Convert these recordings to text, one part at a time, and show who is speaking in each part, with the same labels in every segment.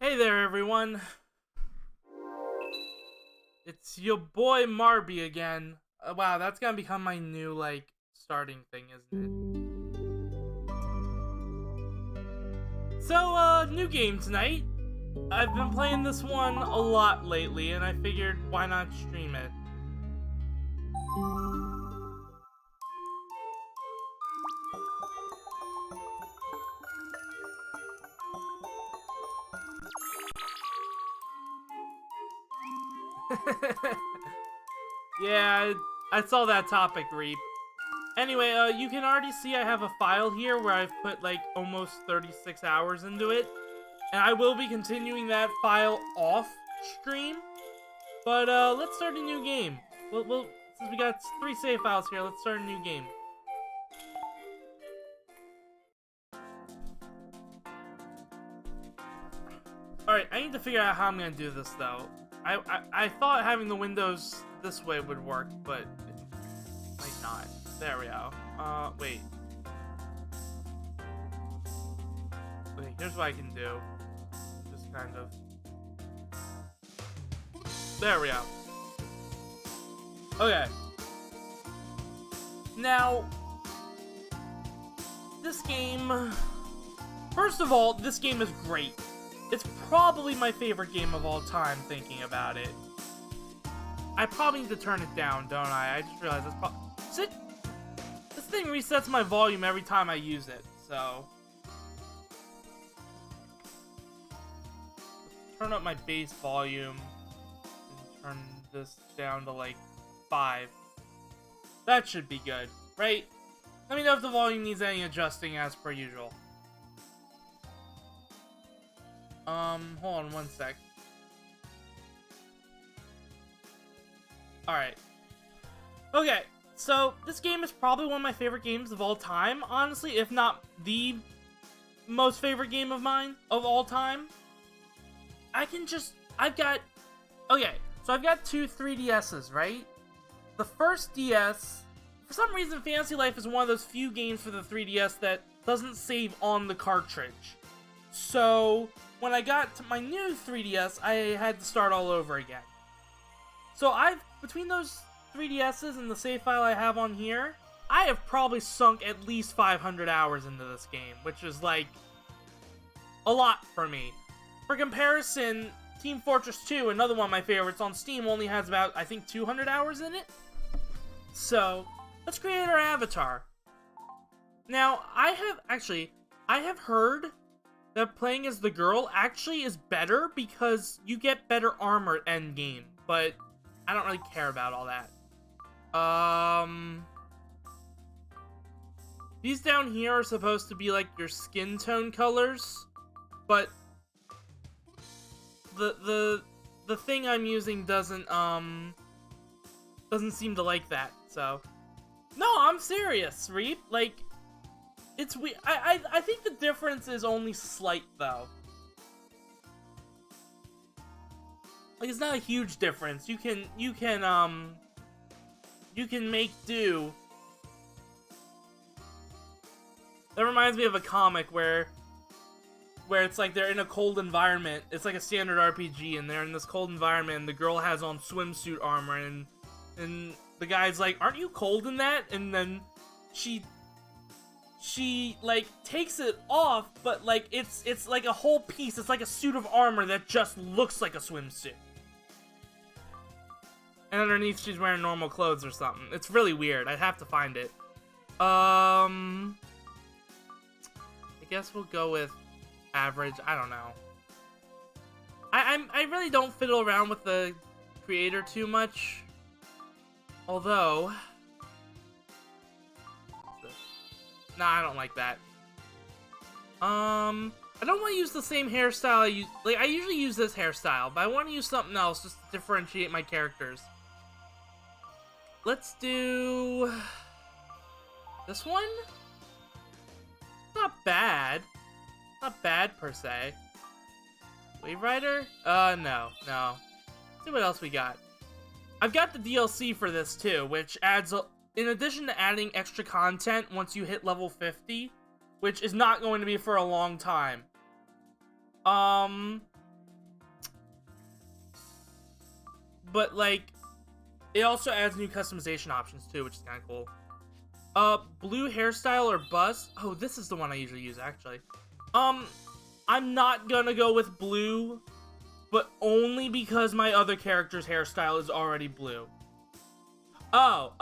Speaker 1: Hey there, everyone. It's your boy Marby again. Wow, that's gonna become my new, starting thing, isn't it? So, new game tonight. I've been playing this one a lot lately, and I figured why not stream it? Yeah, I saw that topic, Reap. Anyway, you can already see I have a file here where I've put, almost 36 hours into it. And I will be continuing that file off stream. But let's start a new game. Since we got 3 save files here, let's start a new game. Alright, I need to figure out how I'm gonna do this though. I thought having the windows this way would work, but it might not. There we go. Wait. Okay, here's what I can do. Just kind of. There we go. Okay. Now, this game... First of all, this game is great. It's probably my favorite game of all time, thinking about it. I probably need to turn it down, don't I? I just realized that's this thing resets my volume every time I use it, so... Turn up my bass volume. And turn this down to, 5. That should be good, right? Let me know if the volume needs any adjusting as per usual. Hold on one sec. Alright. Okay, so this game is probably one of my favorite games of all time, honestly, if not the most favorite game of mine of all time. I've got two 3DSs, right? The first DS, for some reason Fantasy Life is one of those few games for the 3DS that doesn't save on the cartridge. So, when I got to my new 3DS, I had to start all over again. So between those 3DSs and the save file I have on here, I have probably sunk at least 500 hours into this game, which is a lot for me. For comparison, Team Fortress 2, another one of my favorites on Steam, only has about, I think, 200 hours in it. So, let's create our avatar. Now, I have heard that playing as the girl actually is better because you get better armor at endgame, but I don't really care about all that. These down here are supposed to be your skin tone colors, but the thing I'm using doesn't seem to like that, so. No, I'm serious, Reap. It's weird. I think the difference is only slight, though. It's not a huge difference. You can make do. That reminds me of a comic where it's they're in a cold environment. It's like a standard RPG, and they're in this cold environment, and the girl has on swimsuit armor, and the guy's like, "Aren't you cold in that?" And then she takes it off, but it's like a whole piece. It's like a suit of armor that just looks like a swimsuit. And underneath she's wearing normal clothes or something. It's really weird. I'd have to find it. I guess we'll go with average. I don't know. I really don't fiddle around with the creator too much. Although, nah, I don't like that. I don't want to use the same hairstyle I use. I usually use this hairstyle, but I want to use something else just to differentiate my characters. Let's do this one. Not bad. Not bad per se. Wave Rider? No. Let's see what else we got. I've got the DLC for this too, which adds in addition to adding extra content once you hit level 50, which is not going to be for a long time. but like, it also adds new customization options too, which is kind of cool. Blue hairstyle or buzz? Oh, this is the one I usually use, actually. I'm not gonna go with blue, but only because my other character's hairstyle is already blue. Oh,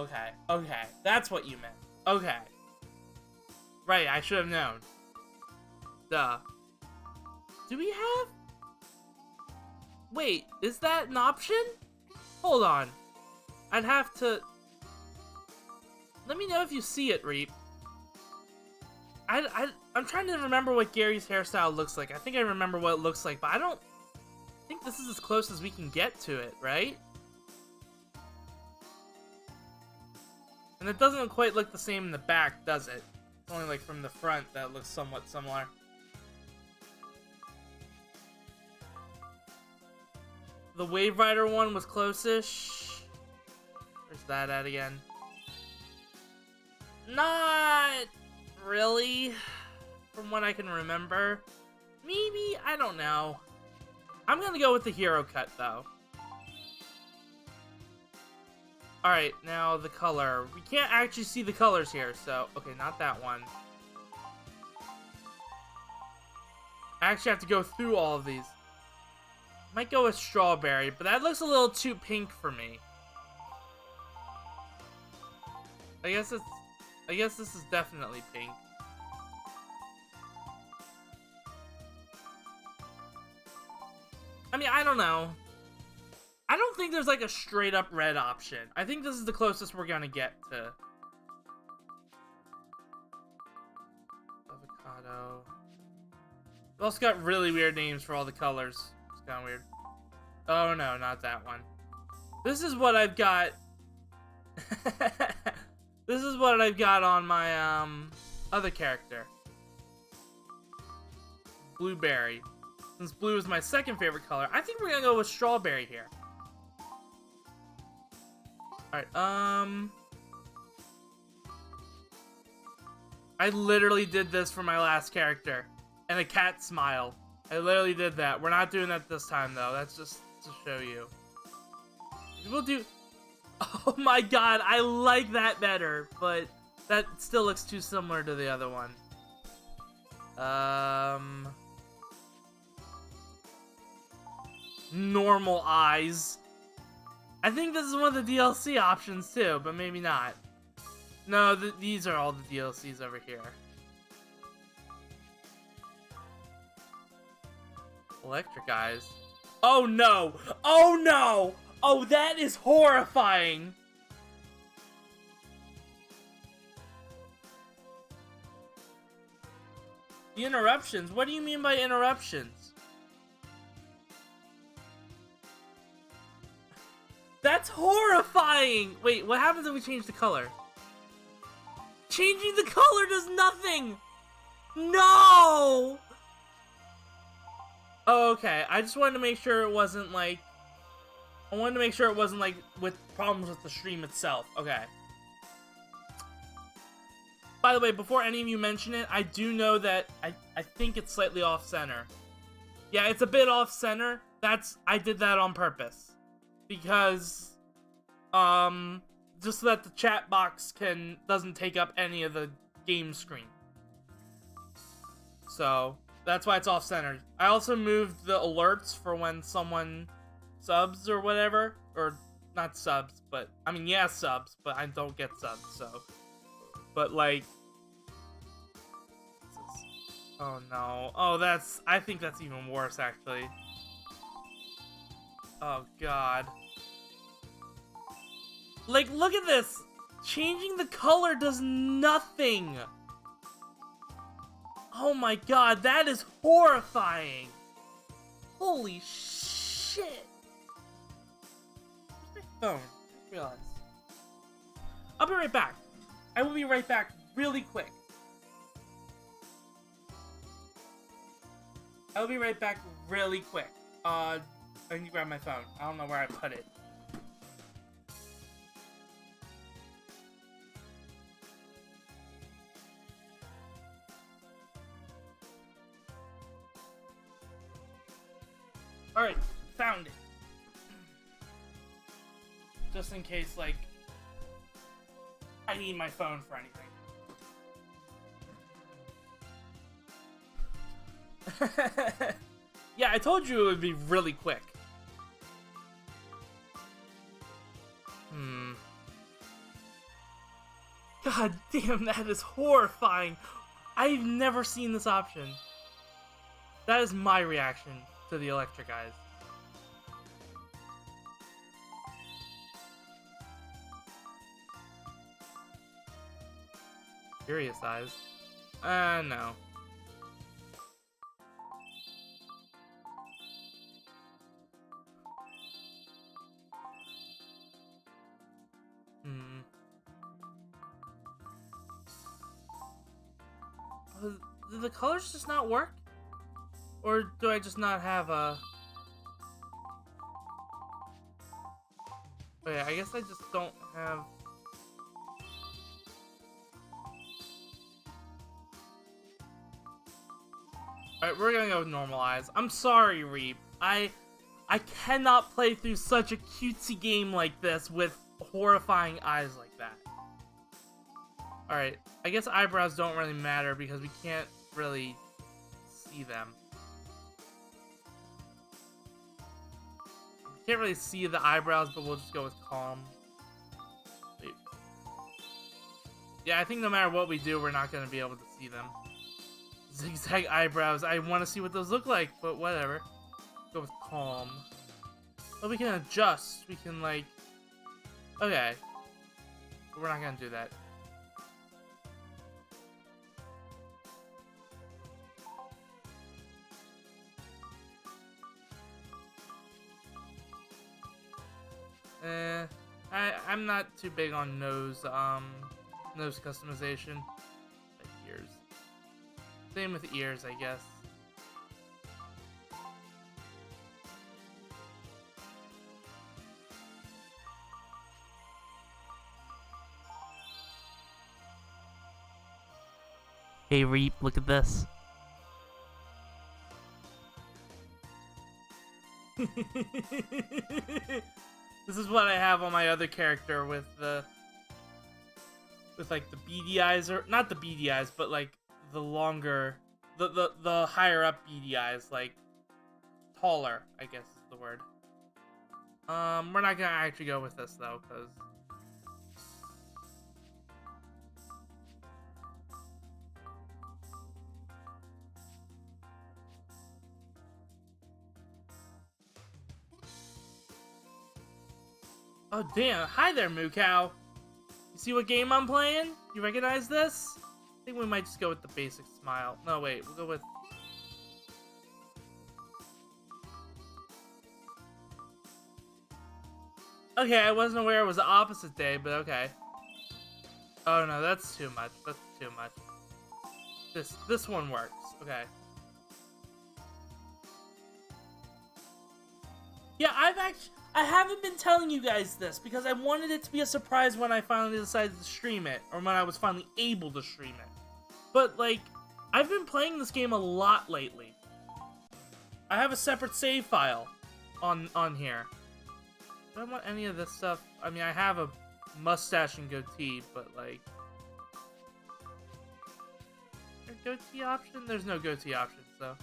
Speaker 1: okay. Okay, that's what you meant. Okay. Right, I should have known. Duh. Do we have... Wait, is that an option? Hold on. I'd have to... Let me know if you see it, Reap. I'm trying to remember what Gary's hairstyle looks like. I think I remember what it looks like, but I don't think this is as close as we can get to it, right? And it doesn't quite look the same in the back, does it? It's only like from the front that it looks somewhat similar. The Wave Rider one was close-ish. Where's that at again? Not really, from what I can remember. Maybe, I don't know. I'm gonna go with the hero cut, though. Alright, now the color. We can't actually see the colors here, so... Okay, not that one. I actually have to go through all of these. Might go with strawberry, but that looks a little too pink for me. I guess this is definitely pink. I mean, I don't know. I don't think there's like a straight up red option. I think this is the closest we're gonna get to. Avocado. We also got really weird names for all the colors. It's kind of weird. Oh no, not that one. This is what I've got. This is what I've got on my other character. Blueberry. Since blue is my second favorite color, I think we're gonna go with strawberry here. Alright, I literally did this for my last character. And a cat smile. I literally did that. We're not doing that this time, though. That's just to show you. We'll do... Oh my god, I like that better. But that still looks too similar to the other one. Normal eyes. I think this is one of the DLC options too, but maybe not. No, these are all the DLCs over here. Electric eyes. Oh no! Oh no! Oh, that is horrifying! The interruptions? What do you mean by interruptions? That's horrifying! Wait, what happens if we change the color? Changing the color does nothing! No! Oh, okay. I just wanted to make sure it wasn't like... I wanted to make sure it wasn't like with problems with the stream itself. Okay. By the way, before any of you mention it, I do know that I think it's slightly off-center. Yeah, it's a bit off-center. I did that on purpose. Because, just so that the chat box doesn't take up any of the game screen. So, that's why it's off-center. I also moved the alerts for when someone subs or whatever. Or, not subs, but, I mean, yeah, subs, but I don't get subs, so. But, like... Oh, no. Oh, I think that's even worse, actually. Oh, God. Like, look at this! Changing the color does nothing! Oh my god, that is horrifying! Holy shit! Where's my phone? I realize. I'll be right back. I will be right back really quick. I'll be right back really quick. I need to grab my phone. I don't know where I put it. Alright, found it. just in case, like, I need my phone for anything. Yeah, I told you it would be really quick. God damn, that is horrifying. I've never seen this option. That is my reaction to the electric eyes. Curious eyes. No. Do the colors just not work? Or do I just not have a... Oh yeah, I guess I just don't have... Alright, we're gonna go with normal eyes. I'm sorry, Reap. I cannot play through such a cutesy game like this with horrifying eyes like that. Alright, I guess eyebrows don't really matter because we can't really see them. Can't really see the eyebrows, but we'll just go with calm. Wait. Yeah, I think no matter what we do, we're not going to be able to see them. Zigzag eyebrows. I want to see what those look like, but whatever. Go with calm. But we can adjust. We can, like... Okay. But we're not going to do that. I'm not too big on nose customization. Like ears. Same with ears, I guess. Hey Reap, look at this. This is what I have on my other character with like the beady eyes, or not the beady eyes, but like the longer, the higher up beady eyes, like taller, I guess is the word. We're not gonna actually go with this though, because oh damn! Hi there, Moo Cow. You see what game I'm playing? You recognize this? I think we might just go with the basic smile. No, wait, we'll go with... Okay, I wasn't aware it was the opposite day, but okay. Oh no, that's too much. That's too much. This one works. Okay. Yeah, I haven't been telling you guys this because I wanted it to be a surprise when I finally decided to stream it, or when I was finally able to stream it. But, like, I've been playing this game a lot lately. I have a separate save file on here. I don't want any of this stuff. I mean, I have a mustache and goatee, but, like... Is there a goatee option? There's no goatee option, so...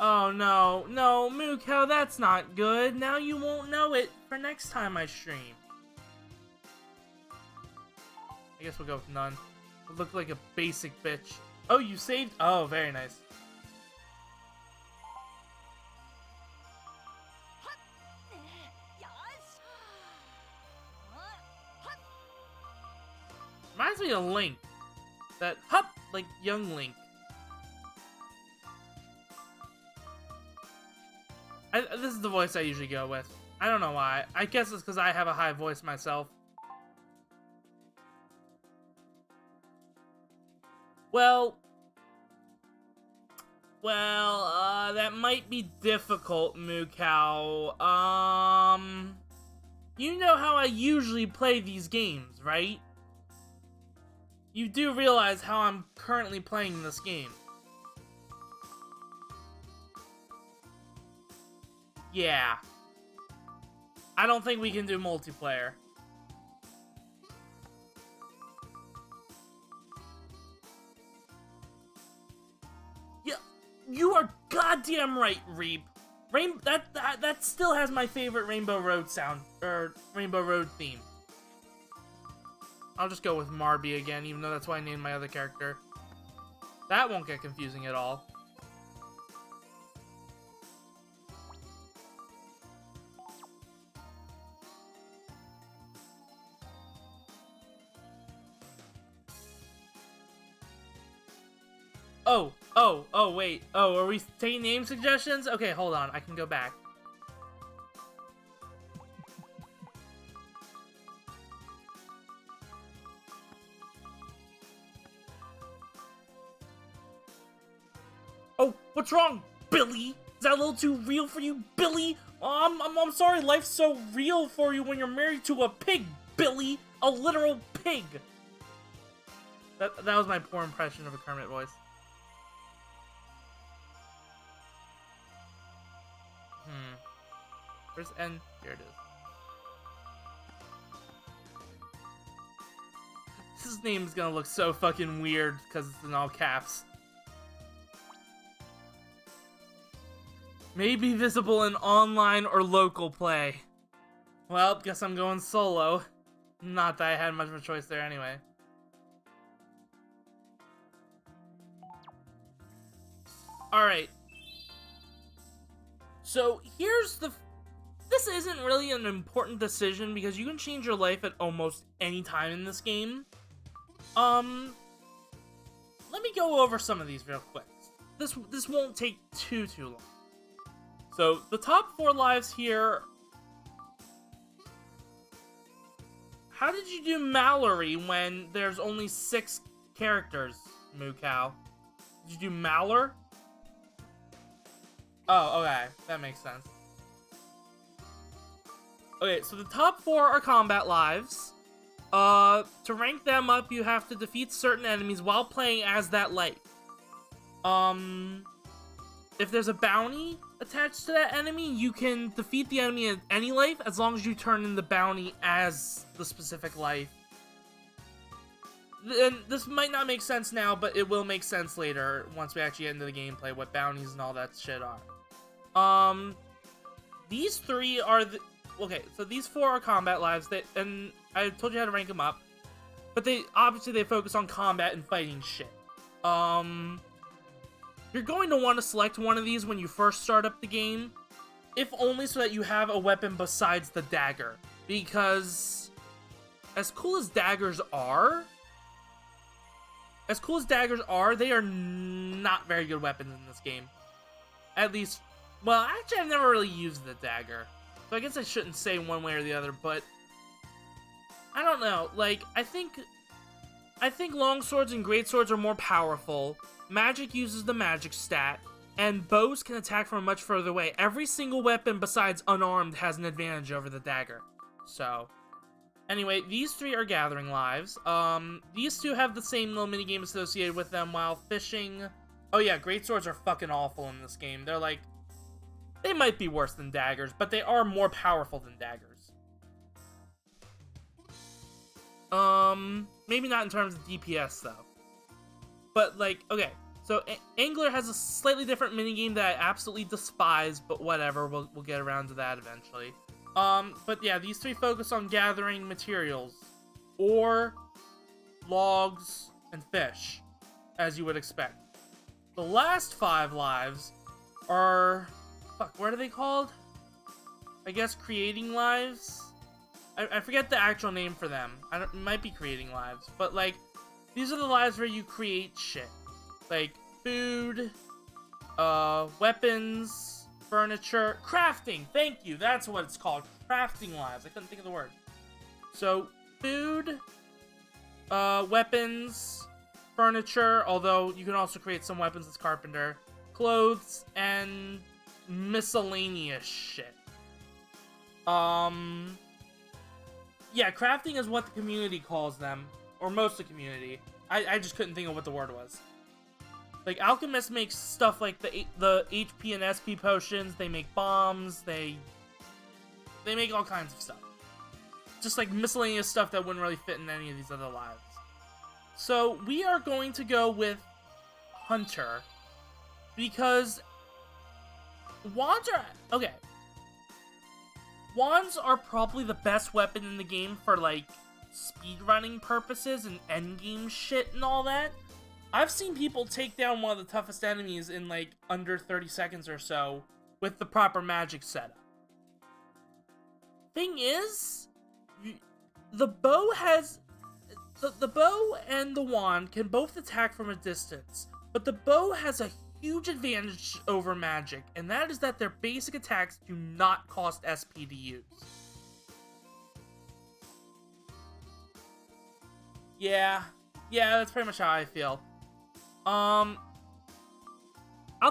Speaker 1: Oh no, no, Moo Cow, that's not good. Now you won't know it for next time I stream. I guess we'll go with none. We'll look like a basic bitch. Oh, you saved? Oh, very nice. Reminds me of Link. That hup, like young Link. This is the voice I usually go with. I don't know why. I guess it's because I have a high voice myself. Well, that might be difficult, Moo Cow. You know how I usually play these games, right? You do realize how I'm currently playing this game. Yeah. I don't think we can do multiplayer. Yeah, you are goddamn right, Reap. That still has my favorite Rainbow Road sound, or Rainbow Road theme. I'll just go with Marby again, even though that's why I named my other character. That won't get confusing at all. Oh, wait. Oh, are we taking name suggestions? Okay, hold on. I can go back. Oh, what's wrong, Billy? Is that a little too real for you, Billy? I'm sorry life's so real for you when you're married to a pig, Billy. A literal pig. That was my poor impression of a Kermit voice. Where's N? Here it is. His name's gonna look so fucking weird because it's in all caps. May be visible in online or local play. Well, guess I'm going solo. Not that I had much of a choice there anyway. Alright. So, here's the... This isn't really an important decision because you can change your life at almost any time in this game. Let me go over some of these real quick. This won't take too long. So, the top 4 lives here... How did you do Mallory when there's only 6 characters, Moo Cow? Did you do Malor? Oh, okay. That makes sense. Okay, so the top 4 are combat lives. To rank them up, you have to defeat certain enemies while playing as that life. If there's a bounty attached to that enemy, you can defeat the enemy at any life as long as you turn in the bounty as the specific life. And this might not make sense now, but it will make sense later once we actually get into the gameplay, what bounties and all that shit are. These 3 are the... Okay, so these 4 are combat lives, and I told you how to rank them up. But obviously they focus on combat and fighting shit. You're going to want to select one of these when you first start up the game, if only so that you have a weapon besides the dagger. Because as cool as daggers are, they are not very good weapons in this game. At least, well, actually I've never really used the dagger. So I guess I shouldn't say one way or the other, but I don't know. Like, I think long swords and great swords are more powerful. Magic uses the magic stat, and bows can attack from much further away. Every single weapon besides unarmed has an advantage over the dagger. So, anyway, these 3 are gathering lives. These 2 have the same little minigame associated with them, while fishing... Oh yeah, great swords are fucking awful in this game. They're like... They might be worse than daggers, but they are more powerful than daggers. Maybe not in terms of DPS, though. But, like, okay. So, Angler has a slightly different minigame that I absolutely despise, but whatever. We'll get around to that eventually. But yeah, these 3 focus on gathering materials. Ore, logs, and fish, as you would expect. The last 5 lives are... Fuck, what are they called? I guess creating lives? I forget the actual name for them. It might be creating lives. But, like, these are the lives where you create shit. Like, food, weapons, furniture, crafting. Thank you, that's what it's called. Crafting lives. I couldn't think of the word. So, food, weapons, furniture, although you can also create some weapons as carpenter, clothes, and miscellaneous shit. Yeah, crafting is what the community calls them, or most of the community. I just couldn't think of what the word was. Like, alchemists make stuff like the HP and SP potions, they make bombs, they make all kinds of stuff. Just like miscellaneous stuff that wouldn't really fit in any of these other lives. So we are going to go with Hunter, because wands are... Okay. Wands are probably the best weapon in the game for, like, speedrunning purposes and endgame shit and all that. I've seen people take down one of the toughest enemies in, like, under 30 seconds or so with the proper magic setup. Thing is, the bow has... The bow and the wand can both attack from a distance, but the bow has a huge advantage over magic, and that is that their basic attacks do not cost SP to use. Yeah, that's pretty much how I feel. I'll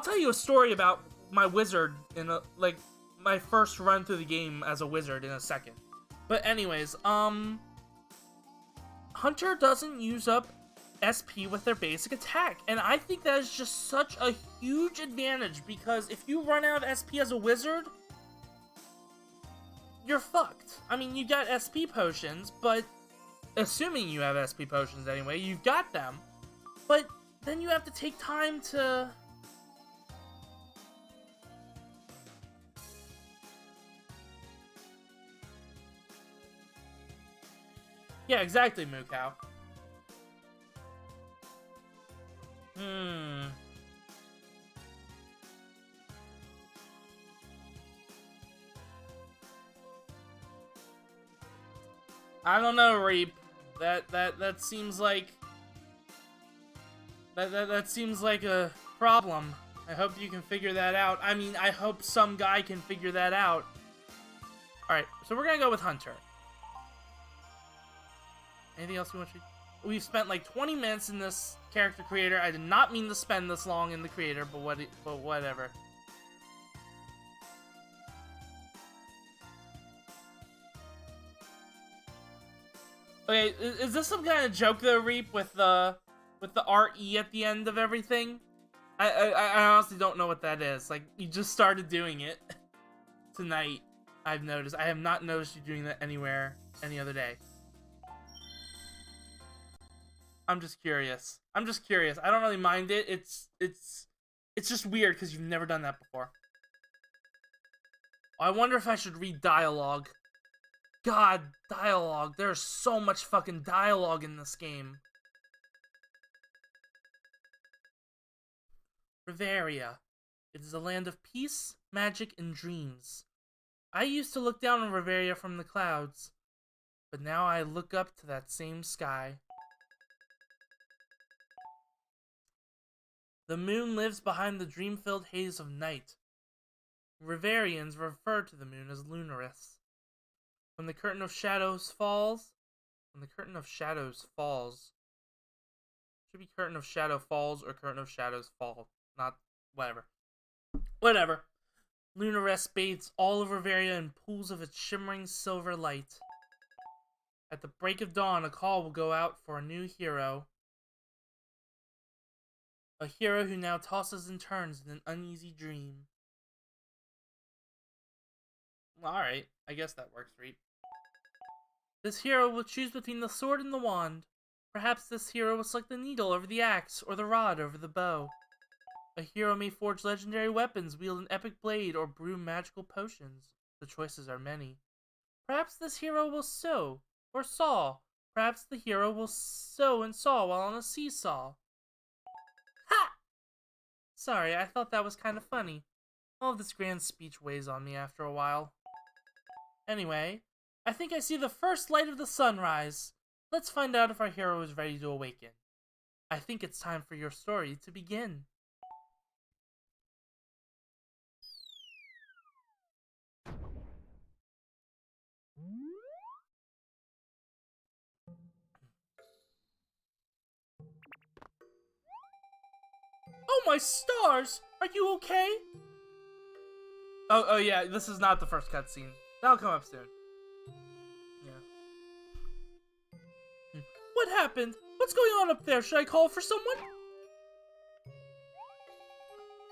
Speaker 1: tell you a story about my wizard in a, like, my first run through the game as a wizard in a second. But anyways, Hunter doesn't use up SP with their basic attack, and I think that is just such a huge advantage, because if you run out of SP as a wizard, you're fucked. I mean, you got SP potions, but assuming you have SP potions anyway, you've got them, but then you have to take time to... Yeah, exactly, Mukau. I don't know, Reap. That seems like... That seems like a problem. I hope you can figure that out. I mean, I hope some guy can figure that out. Alright, so we're gonna go with Hunter. Anything else we want to... We've spent like 20 minutes in this character creator. I did not mean to spend this long in the creator, but whatever. Okay, is this some kind of joke though, Reap, with the RE at the end of everything? I honestly don't know what that is. Like, you just started doing it tonight, I've noticed. I have not noticed you doing that anywhere any other day. I'm just curious. I don't really mind it. It's just weird because you've never done that before. I wonder if I should read dialogue. God, dialogue. There's so much fucking dialogue in this game. Riveria. It is a land of peace, magic, and dreams. I used to look down on Riveria from the clouds, but now I look up to that same sky. The moon lives behind the dream-filled haze of night. Riverians refer to the moon as Lunaris. When the curtain of shadows falls... Should be curtain of shadow falls or curtain of shadows fall. Not... Whatever. Lunaris bathes all of Riveria in pools of its shimmering silver light. At the break of dawn, a call will go out for a new hero. A hero who now tosses and turns in an uneasy dream. Alright, I guess that works, Reap. This hero will choose between the sword and the wand. Perhaps this hero will select the needle over the axe, or the rod over the bow. A hero may forge legendary weapons, wield an epic blade, or brew magical potions. The choices are many. Perhaps this hero will sew, or saw. Perhaps the hero will sew and saw while on a seesaw. Ha! Sorry, I thought that was kind of funny. All of this grand speech weighs on me after a while. Anyway, I think I see the first light of the sunrise. Let's find out if our hero is ready to awaken. I think it's time for your story to begin. Oh my stars! Are you okay? Oh yeah, this is not the first cutscene. That'll come up soon. Yeah. What happened? What's going on up there? Should I call for someone?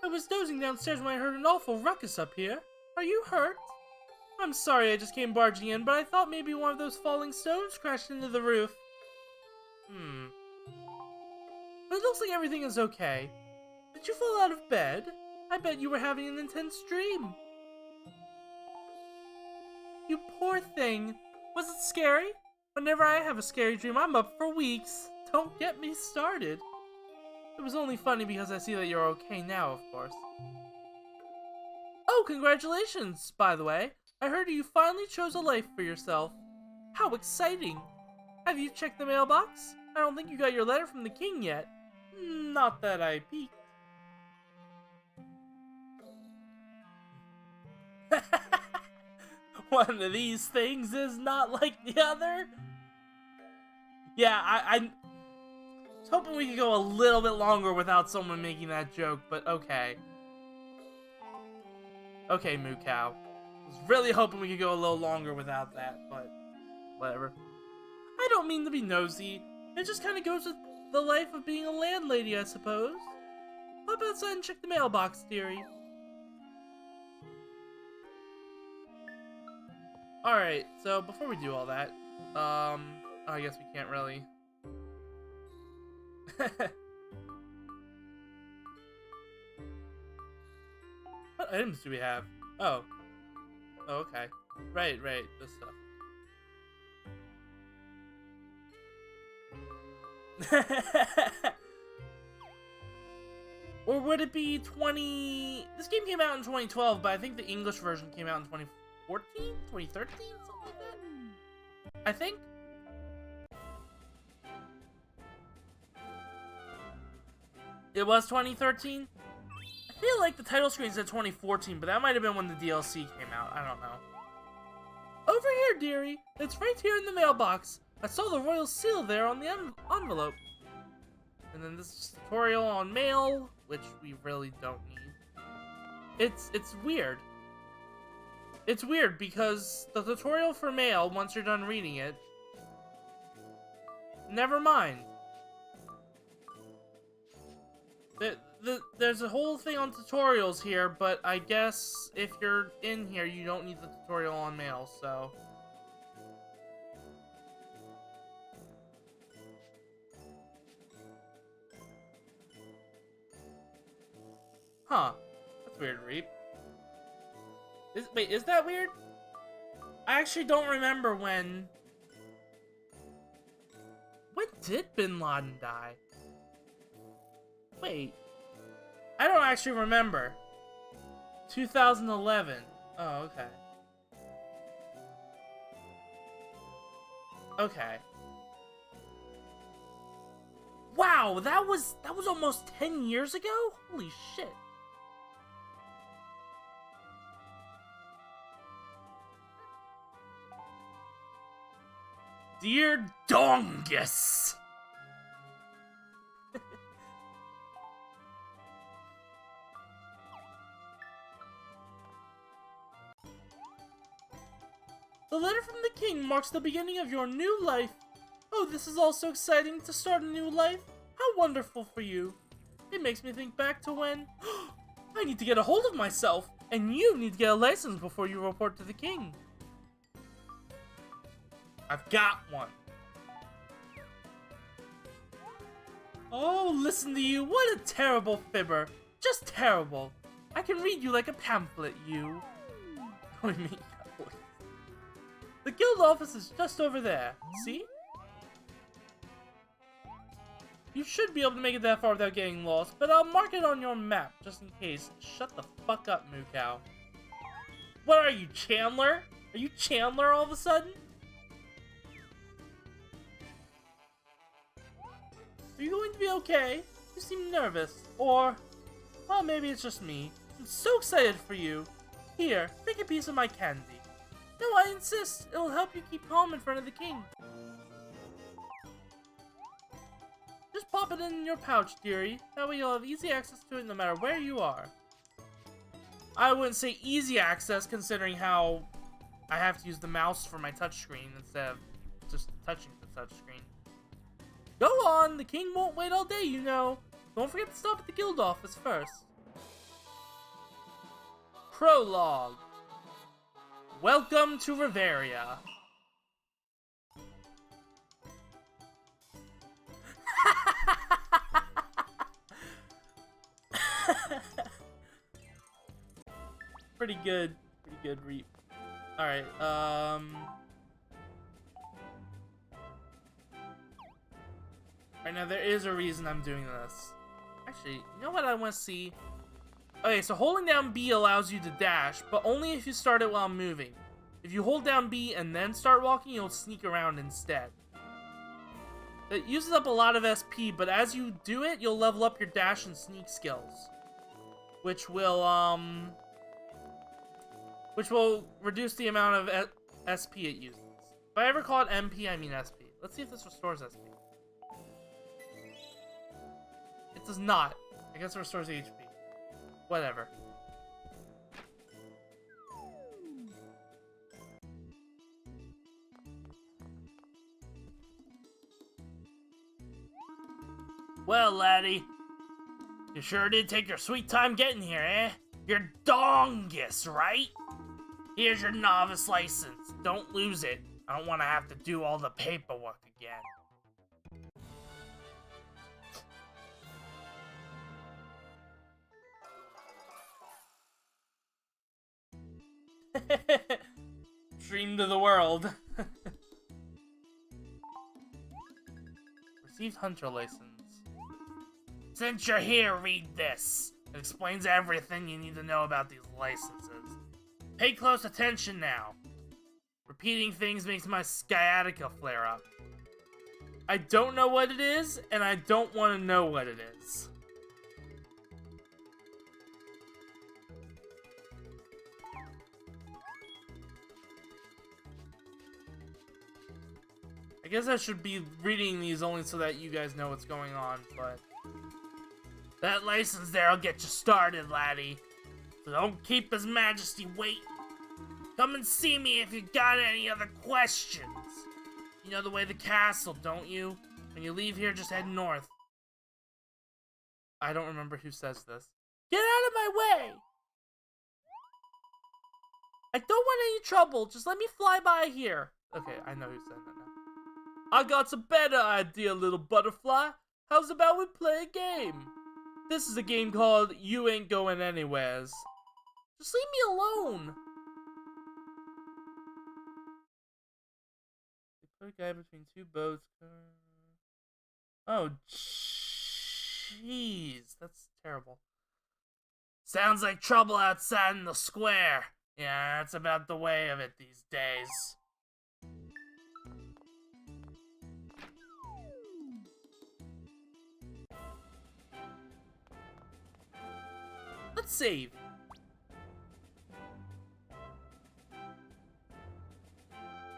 Speaker 1: I was dozing downstairs when I heard an awful ruckus up here. Are you hurt? I'm sorry I just came barging in, but I thought maybe one of those falling stones crashed into the roof. But it looks like everything is okay. Did you fall out of bed? I bet you were having an intense dream. You poor thing. Was it scary? Whenever I have a scary dream, I'm up for weeks. Don't get me started. It was only funny because I see that you're okay now, of course. Oh, congratulations, by the way. I heard you finally chose a life for yourself. How exciting. Have you checked the mailbox? I don't think you got your letter from the king yet. Not that I peeked. One of these things is not like the other. Yeah, I was hoping we could go a little bit longer without someone making that joke, but okay. Okay, Moo Cow. I was really hoping we could go a little longer without that, but whatever. I don't mean to be nosy. It just kind of goes with the life of being a landlady, I suppose. Hop outside and check the mailbox, dearie. Alright, so before we do all that, I guess we can't really. What items do we have? Oh. Oh, okay. Right, this stuff. Or would it be 20... This game came out in 2012, but I think the English version came out in 2014? 2013? Something like that? I think? It was 2013? I feel like the title screen said 2014, but that might have been when the DLC came out. I don't know. Over here, dearie. It's right here in the mailbox. I saw the royal seal there on the envelope. And then this is tutorial on mail, which we really don't need. It's weird. It's weird because the tutorial for mail, once you're done reading it, never mind. There's a whole thing on tutorials here, but I guess if you're in here, you don't need the tutorial on mail, so... Huh. That's weird, Reap. Wait, is that weird? I actually don't remember when... When did Bin Laden die? Wait. I don't actually remember. 2011. Oh, okay. Okay. Wow, that was almost 10 years ago? Holy shit. Dear Dongus. The letter from the king marks the beginning of your new life. Oh, this is all so exciting to start a new life. How wonderful for you. It makes me think back to when... I need to get a hold of myself, and you need to get a license before you report to the king. I've got one. Oh, listen to you. What a terrible fibber. Just terrible. I can read you like a pamphlet, you. What do you mean? The guild office is just over there. See? You should be able to make it that far without getting lost, but I'll mark it on your map, just in case. Shut the fuck up, Moo Cow. What are you, Chandler? Are you Chandler all of a sudden? Are you going to be okay? You seem nervous. Or, well, maybe it's just me. I'm so excited for you. Here, take a piece of my candy. No, I insist. It'll help you keep calm in front of the king. Just pop it in your pouch, dearie. That way you'll have easy access to it no matter where you are. I wouldn't say easy access, considering how I have to use the mouse for my touchscreen instead of just touching the touchscreen. Go on! The king won't wait all day, you know. Don't forget to stop at the guild office first. Prologue. Welcome to Riveria. Pretty good reap. Alright, right now there is a reason I'm doing this. Actually, you know what I want to see? Okay, so holding down B allows you to dash, but only if you start it while moving. If you hold down B and then start walking, you'll sneak around instead. It uses up a lot of SP, but as you do it, you'll level up your dash and sneak skills. Which will reduce the amount of SP it uses. If I ever call it MP, I mean SP. Let's see if this restores SP. It does not. I guess it restores HP. Whatever. Well, laddie, you sure did take your sweet time getting here, eh? You're dongus, right? Here's your novice license. Don't lose it. I don't want to have to do all the paperwork again. Stream to the world. Received hunter license. Since you're here, read this. It explains everything you need to know about these licenses. Pay close attention now. Repeating things makes my sciatica flare up. I don't know what it is, and I don't want to know what it is. I guess I should be reading these only so that you guys know what's going on, but... That license there'll get you started, laddie. So don't keep His Majesty waiting. Come and see me if you got any other questions. You know the way to the castle, don't you? When you leave here, just head north. I don't remember who says this. Get out of my way! I don't want any trouble. Just let me fly by here. Okay, I know who said that now. I got a better idea, little butterfly. How's about we play a game? This is a game called You Ain't Going Anywheres. Just leave me alone. They put a guy between two boats. Oh, jeez. That's terrible. Sounds like trouble outside in the square. Yeah, that's about the way of it these days. Let's save.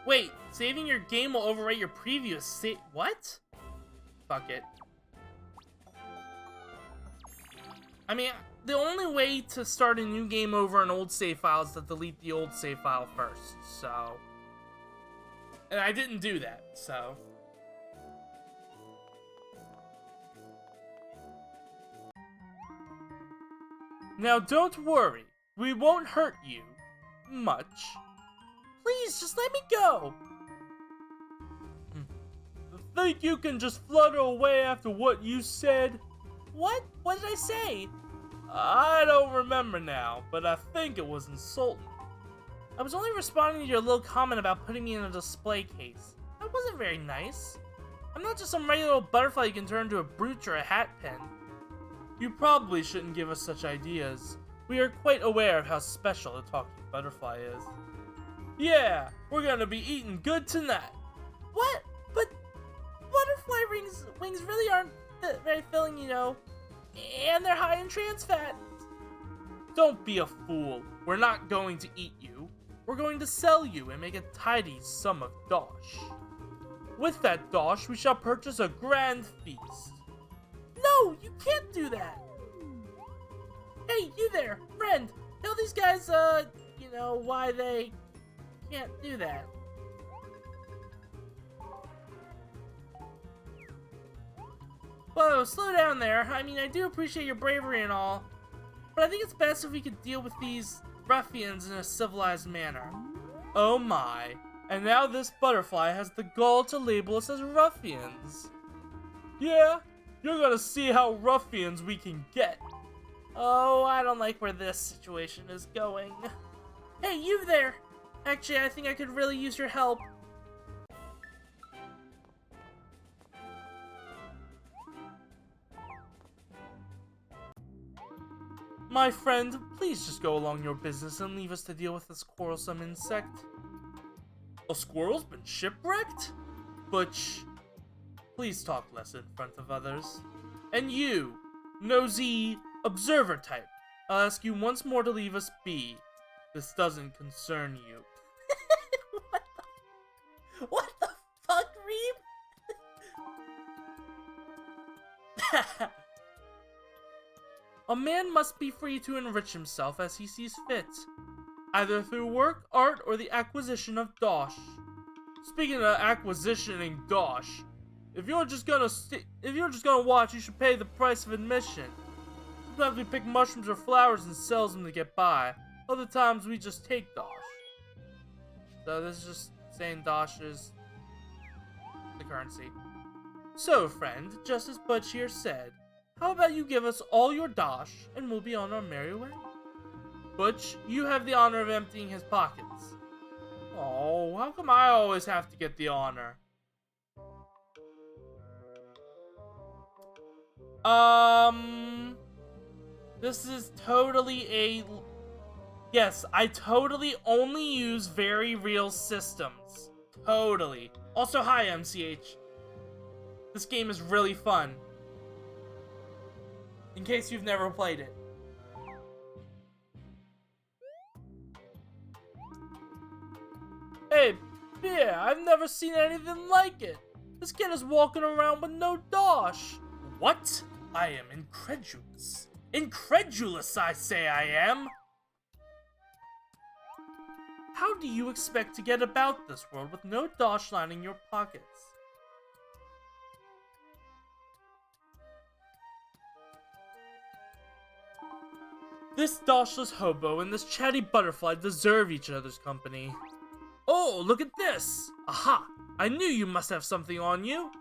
Speaker 1: Wait, saving your game will overwrite your previous save. What? Fuck it. I mean, the only way to start a new game over an old save file is to delete the old save file first, so... And I didn't do that, so... Now don't worry, we won't hurt you much. Please, just let me go. Think you can just flutter away after what you said? What? What did I say? I don't remember now, but I think it was insulting. I was only responding to your little comment about putting me in a display case. That wasn't very nice. I'm not just some regular old butterfly you can turn into a brooch or a hat pin. You probably shouldn't give us such ideas. We are quite aware of how special a talking butterfly is. Yeah, we're gonna be eating good tonight. What? But butterfly wings really aren't very filling, you know. And they're high in trans fat. Don't be a fool. We're not going to eat you. We're going to sell you and make a tidy sum of dosh. With that dosh, we shall purchase a grand feast. No, you can't do that. Hey, you there, friend. Tell these guys, you know, why they can't do that. Whoa, slow down there. I mean, I do appreciate your bravery and all, but I think it's best if we could deal with these ruffians in a civilized manner. Oh my. And now this butterfly has the gall to label us as ruffians. Yeah, you're gonna see how ruffians we can get. Oh, I don't like where this situation is going. Hey, you there! Actually, I think I could really use your help. My friend, please just go along your business and leave us to deal with this quarrelsome insect. A squirrel's been shipwrecked? Butch, please talk less in front of others. And you, nosy observer type, I'll ask you once more to leave us be. This doesn't concern you. What the fuck, Reeb? A man must be free to enrich himself as he sees fit, either through work, art, or the acquisition of dosh. Speaking of acquisitioning dosh, if you're just gonna watch, you should pay the price of admission. Sometimes we pick mushrooms or flowers and sell them to get by. Other times we just take dosh. So this is just saying dosh is the currency. So, friend, just as Butch here said, how about you give us all your dosh, and we'll be on our merry way? Butch, you have the honor of emptying his pockets. Oh, how come I always have to get the honor? This is totally a... Yes, I totally only use very real systems. Totally. Also, hi, MCH. This game is really fun. In case you've never played it. Hey, yeah, I've never seen anything like it. This kid is walking around with no dosh. What? I am incredulous. Incredulous, I say I am. How do you expect to get about this world with no dosh lining your pockets? This doshless hobo and this chatty butterfly deserve each other's company. Oh, look at this! Aha! I knew you must have something on you!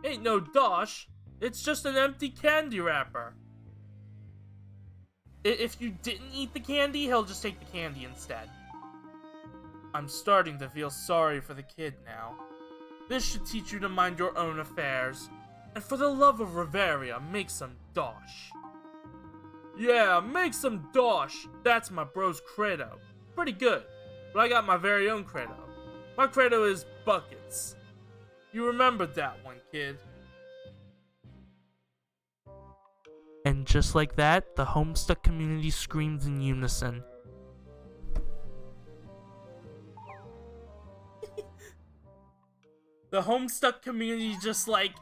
Speaker 1: Ain't no dosh, it's just an empty candy wrapper. If you didn't eat the candy, he'll just take the candy instead. I'm starting to feel sorry for the kid now. This should teach you to mind your own affairs. And for the love of Riveria, make some dosh. Yeah, make some dosh! That's my bro's credo. Pretty good, but I got my very own credo. My credo is buckets. You remember that one, kid. And just like that, the Homestuck community screams in unison. The Homestuck community just like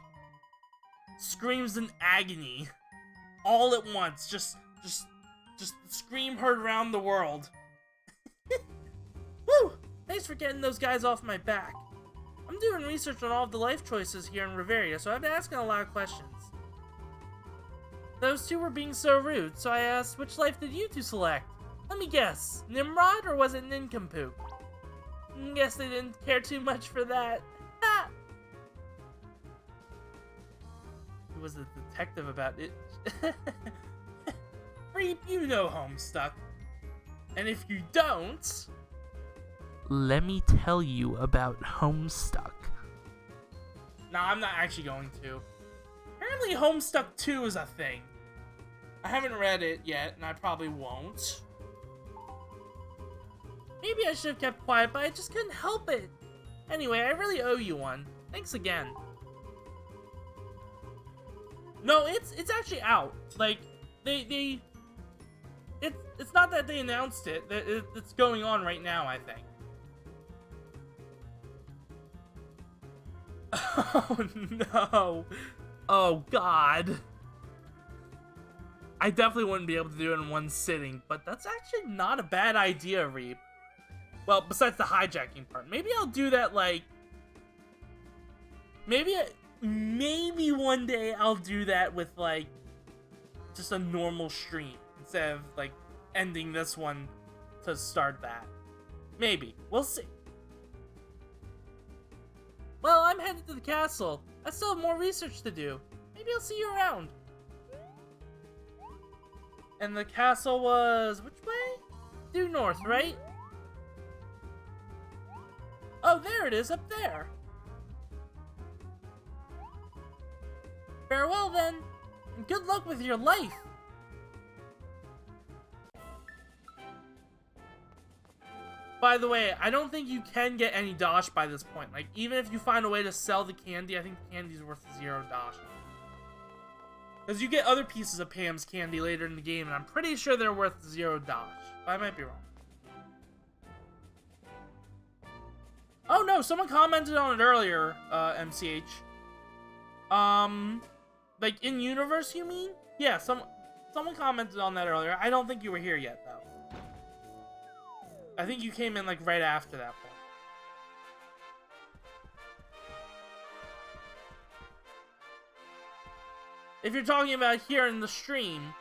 Speaker 1: screams in agony. All at once, just scream heard around the world. Woo! Thanks for getting those guys off my back. I'm doing research on all of the life choices here in Riveria, so I've been asking a lot of questions. Those two were being so rude, so I asked, which life did you two select? Let me guess, Nimrod or was it Nincompoop? Guess they didn't care too much for that. Ha! He was a detective about it. Reap, you know Homestuck. And if you don't... Let me tell you about Homestuck. Nah, I'm not actually going to. Apparently Homestuck 2 is a thing. I haven't read it yet, and I probably won't. Maybe I should have kept quiet, but I just couldn't help it. Anyway, I really owe you one. Thanks again. No, it's actually out. Like, it's not that they announced it. It's going on right now, I think. Oh no. Oh god. I definitely wouldn't be able to do it in one sitting, but that's actually not a bad idea, Reap. Well, besides the hijacking part. Maybe I'll do that, like... Maybe one day I'll do that with, like, just a normal stream. Instead of, like, ending this one to start that. Maybe. We'll see. Well, I'm headed to the castle. I still have more research to do. Maybe I'll see you around. And the castle was... which way? Due north, right? Oh, there it is, up there. Farewell, then. And good luck with your life. By the way, I don't think you can get any dosh by this point. Like, even if you find a way to sell the candy, I think the candy's worth 0 dosh. Because you get other pieces of Pam's candy later in the game, and I'm pretty sure they're worth 0 dosh. But I might be wrong. Oh no, someone commented on it earlier, MCH. Like, in-universe, you mean? Yeah, someone commented on that earlier. I don't think you were here yet, though. I think you came in, like, right after that point. If you're talking about here in the stream...